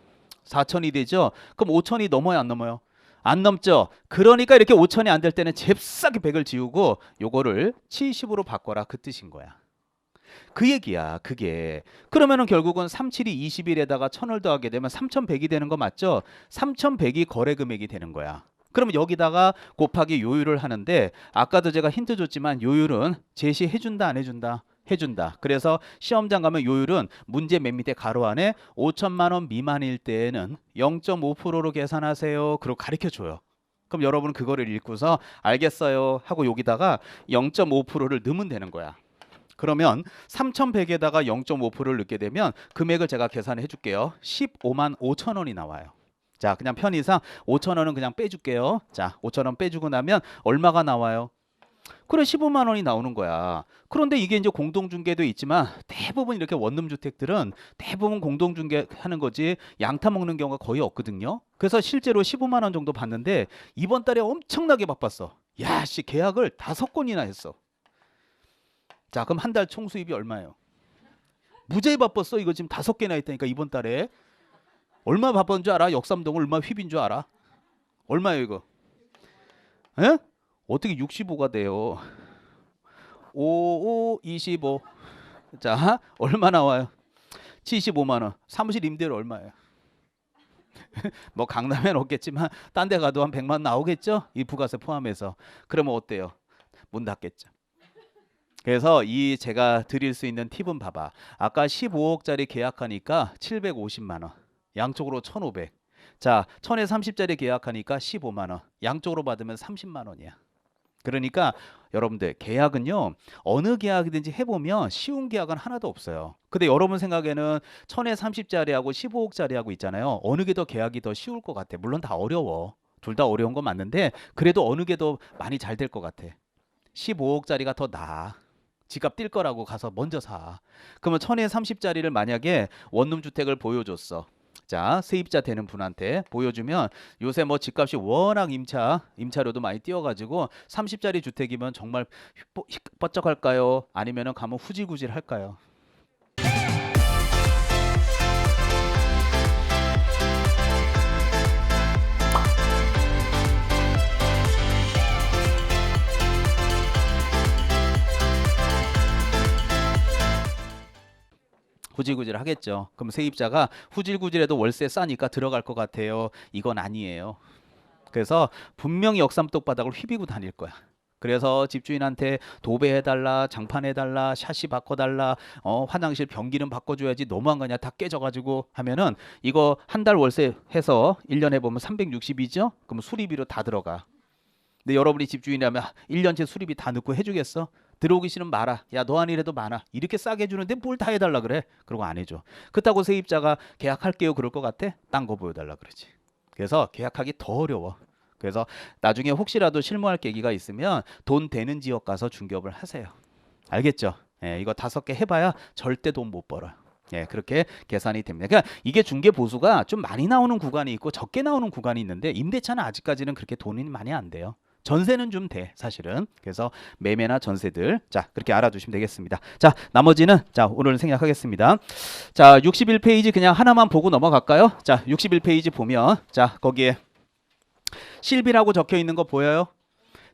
4천이 되죠? 그럼 5천이 넘어요 안 넘어요? 안 넘죠? 그러니까 이렇게 5천이 안 될 때는 잽싸게 100을 지우고 요거를 70으로 바꿔라 그 뜻인 거야. 그 얘기야 그게. 그러면은 결국은 37이 21에다가 1000을 더하게 되면 3100이 되는 거 맞죠? 3100이 거래 금액이 되는 거야. 그러면 여기다가 곱하기 요율을 하는데 아까도 제가 힌트 줬지만 요율은 제시해준다 안 해준다? 해준다. 그래서 시험장 가면 요율은 문제 맨 밑에 가로 안에 5천만 원 미만일 때에는 0.5%로 계산하세요. 그리고 가르쳐줘요. 그럼 여러분은 그거를 읽고서 알겠어요 하고 여기다가 0.5%를 넣으면 되는 거야. 그러면 3,100에다가 0.5%를 넣게 되면 금액을 제가 계산해 줄게요. 15만 5천 원이 나와요. 자, 그냥 편의상 5천 원은 그냥 빼줄게요. 자, 5천 원 빼주고 나면 얼마가 나와요? 그래, 15만 원이 나오는 거야. 그런데 이게 이제 공동중개도 있지만 대부분 이렇게 원룸주택들은 대부분 공동중개 하는 거지 양타 먹는 경우가 거의 없거든요. 그래서 실제로 15만 원 정도 받는데 이번 달에 엄청나게 바빴어. 야, 씨, 계약을 5건이나 했어. 자, 그럼 한 달 총 수입이 얼마예요? 무지하게 바빴어. 이거 지금 5개나 했다니까 이번 달에. 얼마 바쁜 줄 알아? 역삼동 얼마 휘빈 줄 알아? 얼마예요 이거? 에? 어떻게 65가 돼요? 55 25. 자, 얼마 나와요? 75만 원. 사무실 임대료 얼마예요? 뭐 강남엔 없겠지만 딴 데 가도 한 100만 원 나오겠죠? 이 부가세 포함해서. 그러면 어때요? 문 닫겠죠. 그래서 이 제가 드릴 수 있는 팁은 봐봐. 아까 15억짜리 계약하니까 750만 원. 양쪽으로 1,500. 자, 1000에 30짜리 계약하니까 15만 원. 양쪽으로 받으면 30만 원이야. 그러니까 여러분들 계약은요, 어느 계약이든지 해보면 쉬운 계약은 하나도 없어요. 근데 여러분 생각에는 1000에 30짜리하고 15억짜리하고 있잖아요. 어느 게 더 계약이 더 쉬울 것 같아? 물론 다 어려워. 둘 다 어려운 건 맞는데 그래도 어느 게 더 많이 잘 될 것 같아? 15억짜리가 더 나아. 지갑 뛸 거라고 가서 먼저 사. 그러면 1000에 30짜리를 만약에 원룸 주택을 보여줬어. 자, 세입자 되는 분한테 보여주면 요새 뭐 집값이 워낙 임차료도 많이 뛰어가지고 30짜리 주택이면 정말 뻗쩍할까요? 아니면은 가면 후질구질 할까요? 후질구질 하겠죠. 그럼 세입자가 후질구질해도 월세 싸니까 들어갈 것 같아요. 이건 아니에요. 그래서 분명히 역삼독 바닥을 휘비고 다닐 거야. 그래서 집주인한테 도배해달라, 장판해달라, 샤시 바꿔달라, 화장실 변기는 바꿔줘야지 너무한 거냐, 다 깨져가지고 하면은 이거 한 달 월세 해서 1년 해보면 360이죠? 그럼 수리비로 다 들어가. 근데 여러분이 집주인이라면 1년째 수리비 다 넣고 해주겠어? 들어오기 싫으면 말아. 야, 너 아니래도 많아. 이렇게 싸게 해주는데 뭘 다 해달라 그래? 그러고 안 해줘. 그렇다고 세입자가 계약할게요 그럴 것 같아? 딴 거 보여달라 그러지. 그래서 계약하기 더 어려워. 그래서 나중에 혹시라도 실무할 계기가 있으면 돈 되는 지역 가서 중개업을 하세요. 알겠죠? 예, 이거 5개 해봐야 절대 돈 못 벌어요. 예, 그렇게 계산이 됩니다. 그러니까 이게 중개 보수가 좀 많이 나오는 구간이 있고 적게 나오는 구간이 있는데 임대차는 아직까지는 그렇게 돈이 많이 안 돼요. 전세는 좀 돼, 사실은. 그래서 매매나 전세들, 자, 그렇게 알아두시면 되겠습니다. 자, 나머지는 자, 오늘 생략하겠습니다. 자, 61페이지 그냥 하나만 보고 넘어갈까요? 자, 61페이지 보면 자, 거기에 실비라고 적혀 있는 거 보여요?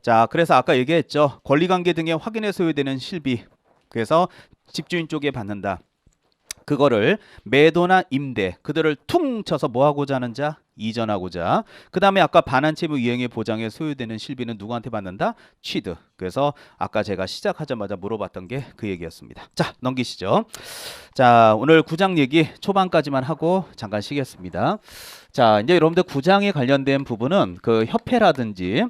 자, 그래서 아까 얘기했죠. 권리관계 등의 확인에 소요되는 실비. 그래서 집주인 쪽에 받는다. 그거를 매도나 임대, 그들을 퉁 쳐서 뭐 하고자 하는 자? 이전하고자. 그 다음에 아까 반환채무 이행의 보장에 소요되는 실비는 누구한테 받는다? 취득. 그래서 아까 제가 시작하자마자 물어봤던 게 그 얘기였습니다. 자, 넘기시죠. 자, 오늘 구장 얘기 초반까지만 하고 잠깐 쉬겠습니다. 자, 이제 여러분들 구장에 관련된 부분은 그 협회라든지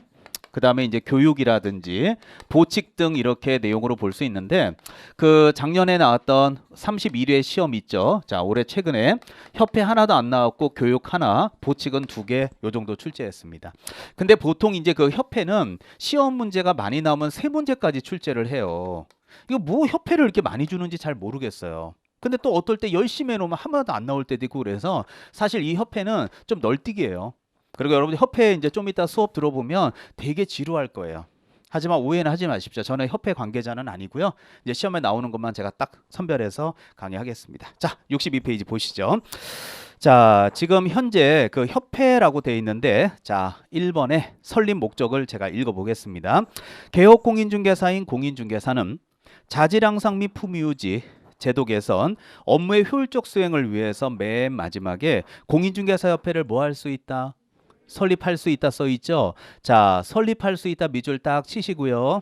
그 다음에 이제 교육이라든지 보칙 등 이렇게 내용으로 볼 수 있는데 그 작년에 나왔던 31회 시험 있죠. 자, 올해 최근에 협회 하나도 안 나왔고 교육 하나, 보칙은 2개 요 정도 출제했습니다. 근데 보통 이제 그 협회는 시험 문제가 많이 나오면 3문제까지 출제를 해요. 이거 뭐 협회를 이렇게 많이 주는지 잘 모르겠어요. 근데 또 어떨 때 열심히 해놓으면 하나도 안 나올 때도 있고 그래서 사실 이 협회는 좀 널뛰기예요. 그리고 여러분들 협회 이제 좀 이따 수업 들어보면 되게 지루할 거예요. 하지만 오해는 하지 마십시오. 저는 협회 관계자는 아니고요. 이제 시험에 나오는 것만 제가 딱 선별해서 강의하겠습니다. 자, 62페이지 보시죠. 자, 지금 현재 그 협회라고 돼 있는데 자, 1번의 설립 목적을 제가 읽어보겠습니다. 개업 공인중개사인 공인중개사는 자질항상 및 품위유지, 제도 개선, 업무의 효율적 수행을 위해서 맨 마지막에 공인중개사협회를 뭐 할 수 있다? 설립할 수 있다 써 있죠. 자, 설립할 수 있다 밑줄 딱 치시고요.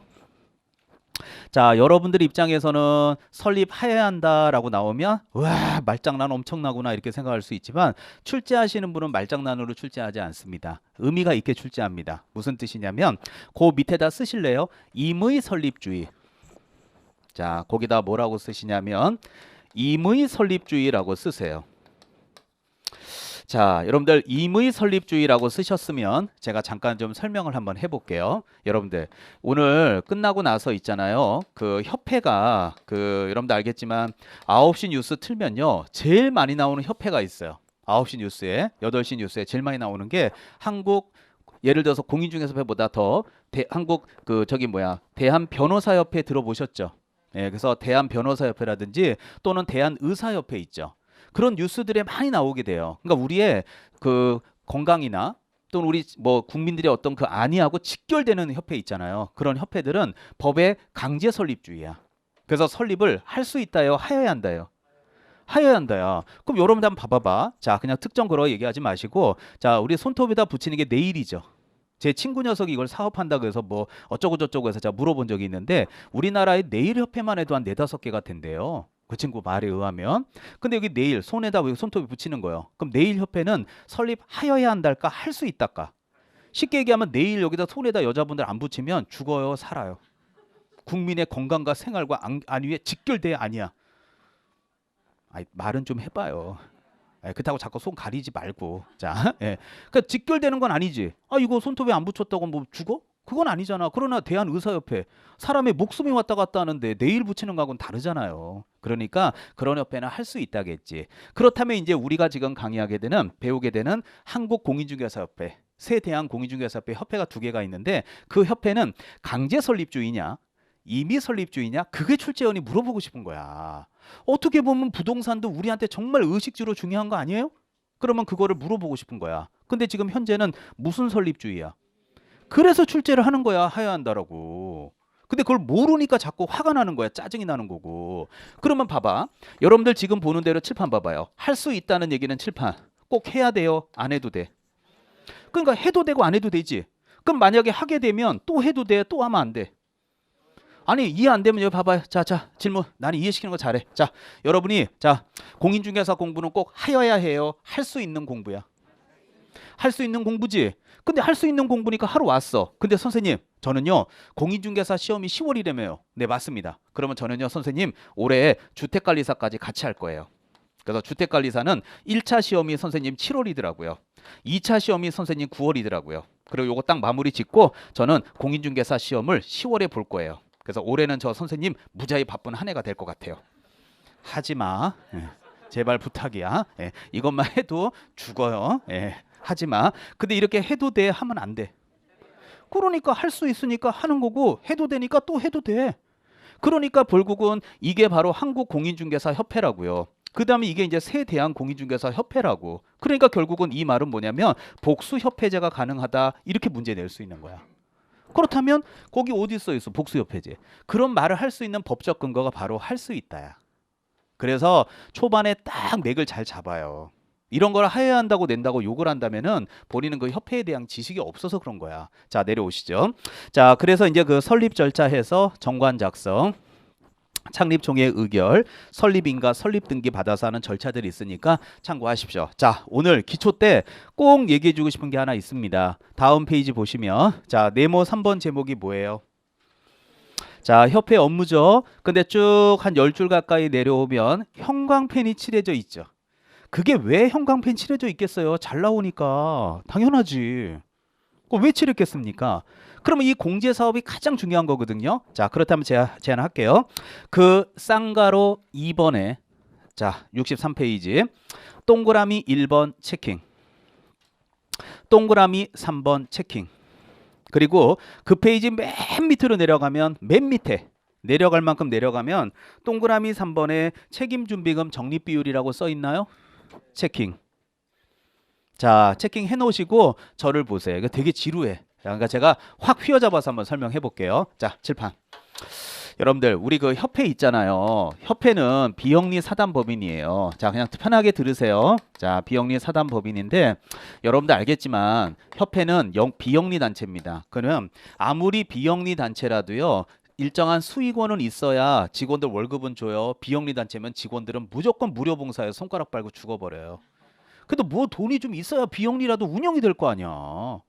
자, 여러분들 입장에서는 설립해야 한다라고 나오면 와, 말장난 엄청나구나 이렇게 생각할 수 있지만 출제하시는 분은 말장난으로 출제하지 않습니다. 의미가 있게 출제합니다. 무슨 뜻이냐면 그 밑에다 쓰실래요? 임의 설립주의. 자, 거기다 뭐라고 쓰시냐면 임의 설립주의라고 쓰세요. 자, 여러분들 임의 설립주의라고 쓰셨으면 제가 잠깐 좀 설명을 한번 해볼게요. 여러분들 오늘 끝나고 나서 있잖아요. 그 협회가 그 여러분들 알겠지만 9시 뉴스 틀면요. 제일 많이 나오는 협회가 있어요. 9시 뉴스에 8시 뉴스에 제일 많이 나오는 게 한국 예를 들어서 공인중개사협회보다 더 한국 그 저기 뭐야 대한변호사협회 들어보셨죠? 예, 그래서 대한변호사협회라든지 또는 대한의사협회 있죠. 그런 뉴스들에 많이 나오게 돼요. 그러니까 우리의 그 건강이나 또는 우리 뭐 국민들의 어떤 그 안위하고 직결되는 협회 있잖아요. 그런 협회들은 법의 강제 설립주의야. 그래서 설립을 할 수 있다요, 하여야 한다요. 하여야 한다요. 그럼 여러분들 한번 봐봐봐. 자, 그냥 특정 걸어 얘기하지 마시고, 자, 우리 손톱에다 붙이는 게 네일이죠. 제 친구 녀석이 이걸 사업한다 그래서 뭐 어쩌고 저쩌고 해서 제가 물어본 적이 있는데, 우리나라의 네일 협회만 해도 한 4-5개가 된대요. 그 친구 말에 의하면. 근데 여기 네일 손에다 왜 손톱에 붙이는 거예요. 그럼 네일 협회는 설립하여야 한달까, 할 수 있달까? 쉽게 얘기하면 네일 여기다 손에다 여자분들 안 붙이면 죽어요, 살아요. 국민의 건강과 생활과 안위에 직결돼야 아니야. 아이, 말은 좀 해봐요. 그렇다고 자꾸 손 가리지 말고. 자, 그러니까 직결되는 건 아니지. 아, 이거 손톱에 안 붙였다고 뭐 죽어? 그건 아니잖아. 그러나 대한의사협회, 사람의 목숨이 왔다 갔다 하는데 네일 붙이는 거하고는 다르잖아요. 그러니까 그런 협회는 할 수 있다겠지. 그렇다면 이제 우리가 지금 강의하게 되는, 배우게 되는 한국공인중개사협회, 새대한공인중개사협회 협회가 2개가 있는데, 그 협회는 강제 설립주의냐, 임의 설립주의냐, 그게 출제원이 물어보고 싶은 거야. 어떻게 보면 부동산도 우리한테 정말 의식주로 중요한 거 아니에요? 그러면 그거를 물어보고 싶은 거야. 근데 지금 현재는 무슨 설립주의야? 그래서 출제를 하는 거야, 하여야 한다라고. 근데 그걸 모르니까 자꾸 화가 나는 거야, 짜증이 나는 거고. 그러면 봐봐, 여러분들 지금 보는 대로 칠판 봐봐요. 할 수 있다는 얘기는 칠판 꼭 해야 돼요, 안 해도 돼? 그러니까 해도 되고 안 해도 되지. 그럼 만약에 하게 되면 또 해도 돼, 또 하면 안 돼? 아니, 이해 안 되면 여기 봐봐요. 자, 질문. 나는 이해시키는 거 잘해. 자, 여러분이, 자, 공인중개사 공부는 꼭 하여야 해요, 할 수 있는 공부야? 할 수 있는 공부지. 근데 할 수 있는 공부니까 하러 왔어. 근데 선생님, 저는요 공인중개사 시험이 10월이라며요. 네, 맞습니다. 그러면 저는요 선생님 올해 주택관리사까지 같이 할 거예요. 그래서 주택관리사는 1차 시험이 선생님 7월이더라고요. 2차 시험이 선생님 9월이더라고요. 그리고 요거 딱 마무리 짓고 저는 공인중개사 시험을 10월에 볼 거예요. 그래서 올해는 저 선생님 무지하게 바쁜 한 해가 될 것 같아요. 하지마. 제발 부탁이야. 이것만 해도 죽어요. 하지마. 근데 이렇게 해도 돼, 하면 안 돼. 그러니까 할 수 있으니까 하는 거고, 해도 되니까 또 해도 돼. 그러니까 결국은 이게 바로 한국공인중개사 협회라고요. 그 다음에 이게 이제 새대한공인중개사 협회라고. 그러니까 결국은 이 말은 뭐냐면 복수협회제가 가능하다, 이렇게 문제 낼 수 있는 거야. 그렇다면 거기 어디 써 있어, 복수협회제? 그런 말을 할 수 있는 법적 근거가 바로 할 수 있다야. 그래서 초반에 딱 맥을 잘 잡아요. 이런 걸 하여야 한다고 낸다고 욕을 한다면은 본인은 그 협회에 대한 지식이 없어서 그런 거야. 자, 내려오시죠. 자, 그래서 이제 그 설립 절차에서 정관 작성, 창립 총회 의결, 설립인가 설립 등기 받아서 하는 절차들이 있으니까 참고하십시오. 자, 오늘 기초 때 꼭 얘기해 주고 싶은 게 하나 있습니다. 다음 페이지 보시면, 자, 네모 3번 제목이 뭐예요? 자, 협회 업무죠. 근데 쭉 한 10줄 가까이 내려오면 형광펜이 칠해져 있죠. 그게 왜 형광펜 칠해져 있겠어요? 잘 나오니까. 당연하지. 왜 칠했겠습니까? 그러면 이 공제 사업이 가장 중요한 거거든요. 자, 그렇다면 제가 제안할게요. 그 쌍가로 2번에, 자, 63페이지 동그라미 1번 체킹, 동그라미 3번 체킹. 그리고 그 페이지 맨 밑으로 내려가면, 맨 밑에 내려갈 만큼 내려가면 동그라미 3번에 책임준비금 적립비율이라고 써 있나요? 체킹. 자, 체킹 해놓으시고 저를 보세요. 이거 되게 지루해. 그러니까 제가 확 휘어잡아서 한번 설명해 볼게요. 자, 칠판. 여러분들, 우리 그 협회 있잖아요. 협회는 비영리 사단법인이에요. 자, 그냥 편하게 들으세요. 자, 비영리 사단법인인데 여러분들 알겠지만 협회는 비영리 단체입니다. 그럼 아무리 비영리 단체라도요, 일정한 수익원은 있어야 직원들 월급은 줘요. 비영리 단체면 직원들은 무조건 무료 봉사에 손가락 빨고 죽어버려요. 근데 뭐 돈이 좀 있어야 비영리라도 운영이 될 거 아니야.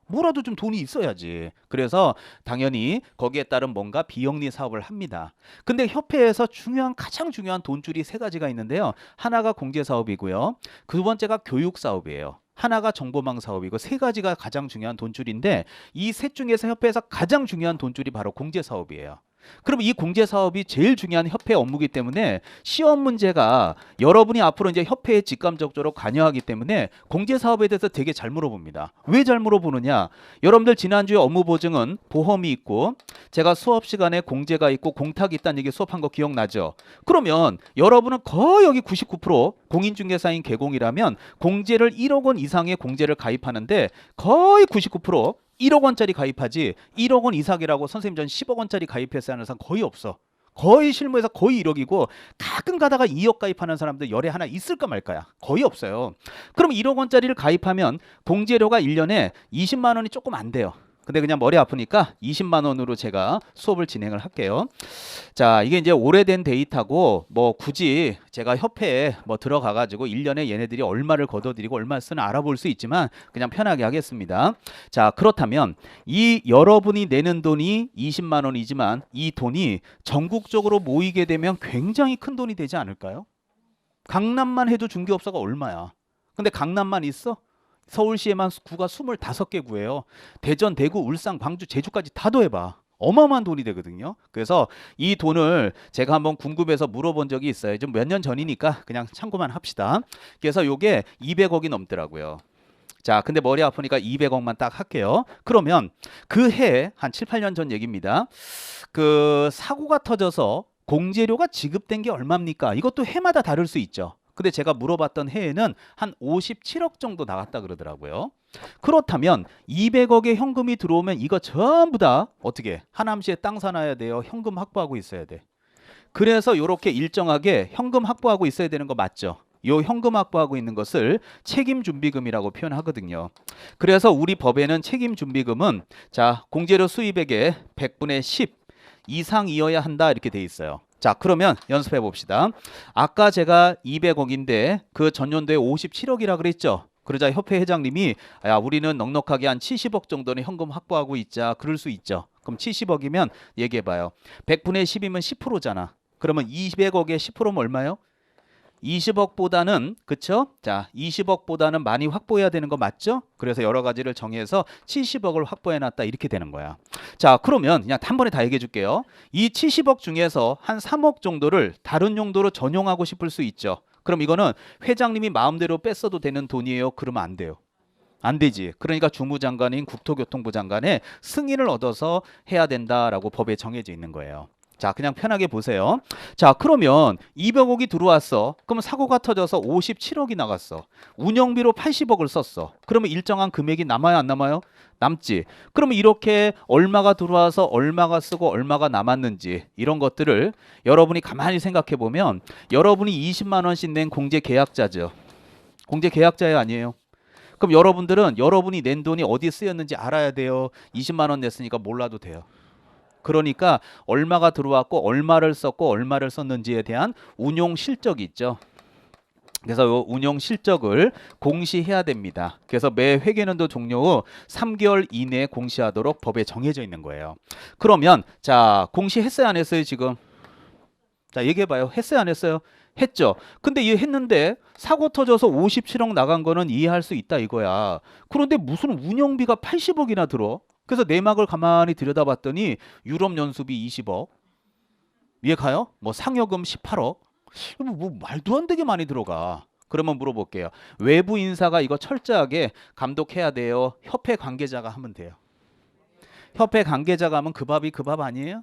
뭐라도 좀 돈이 있어야지. 그래서 당연히 거기에 따른 뭔가 비영리 사업을 합니다. 근데 협회에서 가장 중요한 돈줄이 3가지가 있는데요. 하나가 공제 사업이고요. 두 번째가 교육 사업이에요. 하나가 정보망 사업이고, 3가지가 가장 중요한 돈줄인데 이 셋 중에서 협회에서 가장 중요한 돈줄이 바로 공제 사업이에요. 그럼 이 공제 사업이 제일 중요한 협회 업무이기 때문에 시험 문제가 여러분이 앞으로 이제 협회에 직감적으로 관여하기 때문에 공제 사업에 대해서 되게 잘 물어봅니다. 왜 잘 물어보느냐? 여러분들 지난주에 업무 보증은 보험이 있고 제가 수업 시간에 공제가 있고 공탁이 있다는 얘기 수업한 거 기억나죠? 그러면 여러분은 거의 여기 99% 공인중개사인 개공이라면 공제를 1억 원 이상의 공제를 가입하는데 거의 99% 1억 원짜리 가입하지 1억 원 이상이라고 선생님 전 10억 원짜리 가입해서 하는 사람 거의 없어. 거의 실무에서 거의 1억이고 가끔 가다가 2억 가입하는 사람들 열에 하나 있을까 말까야. 거의 없어요. 그럼 1억 원짜리를 가입하면 공제료가 1년에 20만 원이 조금 안 돼요. 근데 그냥 머리 아프니까 20만 원으로 제가 수업을 진행을 할게요. 자, 이게 이제 오래된 데이터고 뭐 굳이 제가 협회에 뭐 들어가 가지고 1년에 얘네들이 얼마를 걷어들이고 얼마 쓰나 알아볼 수 있지만 그냥 편하게 하겠습니다. 자, 그렇다면 이 여러분이 내는 돈이 20만 원이지만 이 돈이 전국적으로 모이게 되면 굉장히 큰 돈이 되지 않을까요? 강남만 해도 중개업소가 얼마야? 근데 강남만 있어? 서울시에만 구가 25개 구예요. 대전, 대구, 울산, 광주, 제주까지 다 더해봐. 어마어마한 돈이 되거든요. 그래서 이 돈을 제가 한번 궁금해서 물어본 적이 있어요. 좀 몇 년 전이니까 그냥 참고만 합시다. 그래서 요게 200억이 넘더라고요. 자, 근데 머리 아프니까 200억만 딱 할게요. 그러면 그 해 한 7, 8년 전 얘기입니다. 그 사고가 터져서 공제료가 지급된 게 얼마입니까? 이것도 해마다 다를 수 있죠. 근데 제가 물어봤던 해에는 한 57억 정도 나갔다 그러더라고요. 그렇다면 200억의 현금이 들어오면 이거 전부 다 어떻게 하남시에 땅 사놔야 돼요. 현금 확보하고 있어야 돼. 그래서 이렇게 일정하게 현금 확보하고 있어야 되는 거 맞죠? 요 현금 확보하고 있는 것을 책임준비금이라고 표현하거든요. 그래서 우리 법에는 책임준비금은 자 공제료 수입액의 100분의 10 이상이어야 한다 이렇게 돼 있어요. 자, 그러면 연습해 봅시다. 아까 제가 200억인데 그 전년도에 57억이라 그랬죠. 그러자 협회 회장님이 야, 우리는 넉넉하게 한 70억 정도는 현금 확보하고 있자. 그럴 수 있죠. 그럼 70억이면 얘기해 봐요. 100분의 10이면 10%잖아. 그러면 200억에 10%면 얼마요? 20억보다는 그쵸? 자, 20억보다는 많이 확보해야 되는 거 맞죠? 그래서 여러 가지를 정해서 70억을 확보해 놨다 이렇게 되는 거야. 자, 그러면 그냥 한 번에 다 얘기해 줄게요. 이 70억 중에서 한 3억 정도를 다른 용도로 전용하고 싶을 수 있죠. 그럼 이거는 회장님이 마음대로 뺐어도 되는 돈이에요? 그러면 안 돼요. 안 되지. 그러니까 주무장관인 국토교통부 장관의 승인을 얻어서 해야 된다라고 법에 정해져 있는 거예요. 자, 그냥 편하게 보세요. 자, 그러면 200억이 들어왔어. 그러면 사고가 터져서 57억이 나갔어. 운영비로 80억을 썼어. 그러면 일정한 금액이 남아요, 안 남아요? 남지. 그러면 이렇게 얼마가 들어와서 얼마가 쓰고 얼마가 남았는지 이런 것들을 여러분이 가만히 생각해 보면 여러분이 20만 원씩 낸 공제 계약자죠. 공제 계약자예요, 아니에요? 그럼 여러분들은 여러분이 낸 돈이 어디에 쓰였는지 알아야 돼요. 20만 원 냈으니까 몰라도 돼요. 그러니까 얼마가 들어왔고 얼마를 썼고 얼마를 썼는지에 대한 운용 실적이 있죠. 그래서 이 운용 실적을 공시해야 됩니다. 그래서 매 회계연도 종료 후 3개월 이내에 공시하도록 법에 정해져 있는 거예요. 그러면 자 공시했어요 안 했어요 지금? 자 얘기해봐요. 했어요 안 했어요? 했죠. 근데 이 했는데 사고 터져서 57억 나간 거는 이해할 수 있다 이거야. 그런데 무슨 운영비가 80억이나 들어? 그래서 내막을 가만히 들여다봤더니 유럽 연수비 20억 이해 가요? 뭐 상여금 18억 뭐 말도 안 되게 많이 들어가. 그러면 물어볼게요. 외부 인사가 이거 철저하게 감독해야 돼요? 협회 관계자가 하면 돼요? 협회 관계자가 하면 그 밥이 그 밥 아니에요?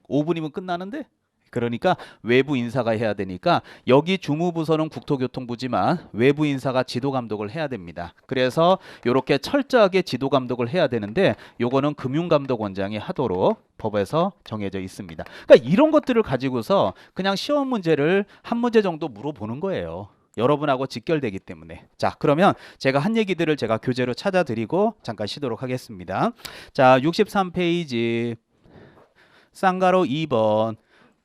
5분이면 끝나는데? 그러니까 외부 인사가 해야 되니까 여기 주무부서는 국토교통부지만 외부 인사가 지도 감독을 해야 됩니다. 그래서 이렇게 철저하게 지도 감독을 해야 되는데 요거는 금융감독원장이 하도록 법에서 정해져 있습니다. 그러니까 이런 것들을 가지고서 그냥 시험 문제를 한 문제 정도 물어보는 거예요. 여러분하고 직결되기 때문에. 자, 그러면 제가 한 얘기들을 제가 교재로 찾아드리고 잠깐 쉬도록 하겠습니다. 자, 63페이지 쌍가로 2번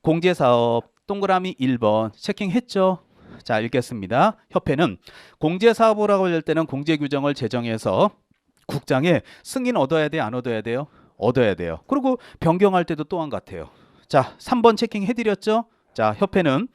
공제사업 동그라미 1번 체킹했죠? 자 읽겠습니다. 협회는 공제사업을 하고 할 때는 공제규정을 제정해서 국장의 승인 얻어야 돼 안 얻어야 돼요? 얻어야 돼요. 그리고 변경할 때도 또한 같아요. 자 3번 체킹해드렸죠? 자 협회는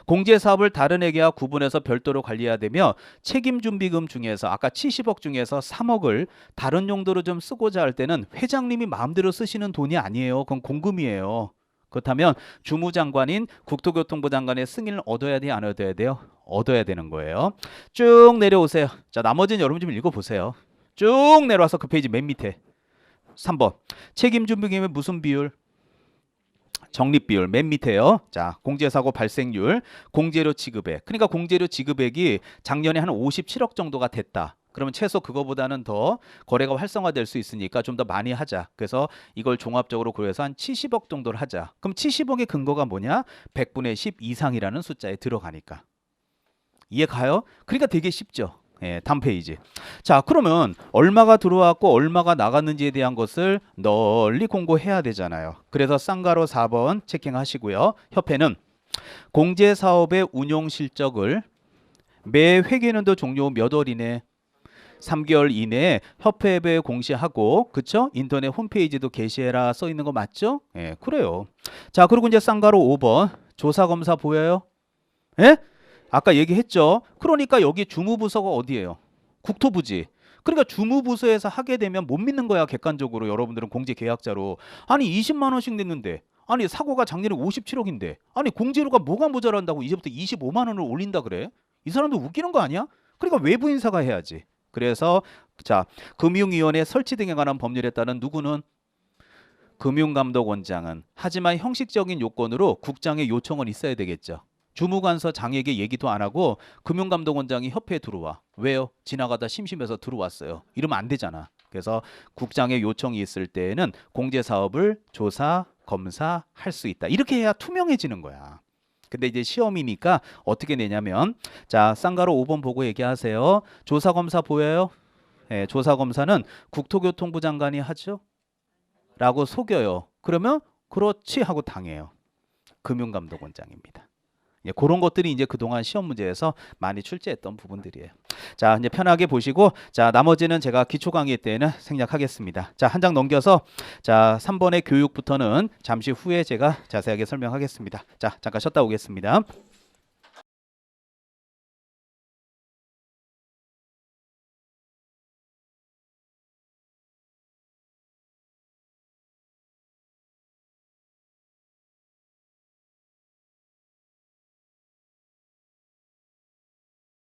공제사업을 다른 회계와 구분해서 별도로 관리해야 되며 책임준비금 중에서 아까 70억 중에서 3억을 다른 용도로 좀 쓰고자 할 때는 회장님이 마음대로 쓰시는 돈이 아니에요. 그건 공금이에요. 그렇다면 주무장관인 국토교통부 장관의 승인을 얻어야 돼 안 얻어야 돼요? 얻어야 되는 거예요. 쭉 내려오세요. 자 나머지는 여러분 좀 읽어보세요. 쭉 내려와서 그 페이지 맨 밑에 3번 책임준비금의 무슨 비율? 적립비율 맨 밑에요. 자, 공제사고 발생률, 공제료 지급액. 그러니까 공제료 지급액이 작년에 한 57억 정도가 됐다. 그러면 최소 그거보다는 더 거래가 활성화될 수 있으니까 좀 더 많이 하자. 그래서 이걸 종합적으로 고려해서 한 70억 정도를 하자. 그럼 70억의 근거가 뭐냐? 100분의 10 이상이라는 숫자에 들어가니까. 이해 가요? 그러니까 되게 쉽죠. 예, 다음 페이지. 자, 그러면 얼마가 들어왔고 얼마가 나갔는지에 대한 것을 널리 공고해야 되잖아요. 그래서 쌍가로 4번 체킹하시고요. 협회는 공제사업의 운용 실적을 매 회계연도 종료 몇 월 이내 3개월 이내에 협회에 공시하고, 그쵸? 인터넷 홈페이지도 게시해라 써 있는 거 맞죠? 예, 그래요. 자, 그리고 이제 쌍가로 5번 조사검사 보여요? 예? 아까 얘기했죠. 그러니까 여기 주무부서가 어디예요? 국토부지. 그러니까 주무부서에서 하게 되면 못 믿는 거야, 객관적으로. 여러분들은 공제 계약자로. 아니 20만 원씩 냈는데, 아니 사고가 작년에 57억인데, 아니 공제료가 뭐가 모자란다고 이제부터 25만 원을 올린다 그래? 이 사람들 웃기는 거 아니야? 그러니까 외부 인사가 해야지. 그래서 자, 금융위원회 설치 등에 관한 법률에 따른 누구는 금융감독원장은, 하지만 형식적인 요건으로 국장의 요청은 있어야 되겠죠. 주무관서 장에게 얘기도 안 하고 금융감독원장이 협회에 들어와. 왜요? 지나가다 심심해서 들어왔어요. 이러면 안 되잖아. 그래서 국장의 요청이 있을 때에는 공제사업을 조사, 검사할 수 있다. 이렇게 해야 투명해지는 거야. 근데 이제 시험이니까 어떻게 내냐면, 자, 쌍가로 5번 보고 얘기하세요. 조사검사 보여요? 네, 조사검사는 국토교통부 장관이 하죠? 라고 속여요. 그러면 그렇지 하고 당해요. 금융감독원장입니다. 예, 그런 것들이 이제 그동안 시험 문제에서 많이 출제했던 부분들이에요. 자, 이제 편하게 보시고, 자, 나머지는 제가 기초 강의 때는 생략하겠습니다. 자, 한 장 넘겨서, 자, 3번의 교육부터는 잠시 후에 제가 자세하게 설명하겠습니다. 자, 잠깐 쉬었다 오겠습니다.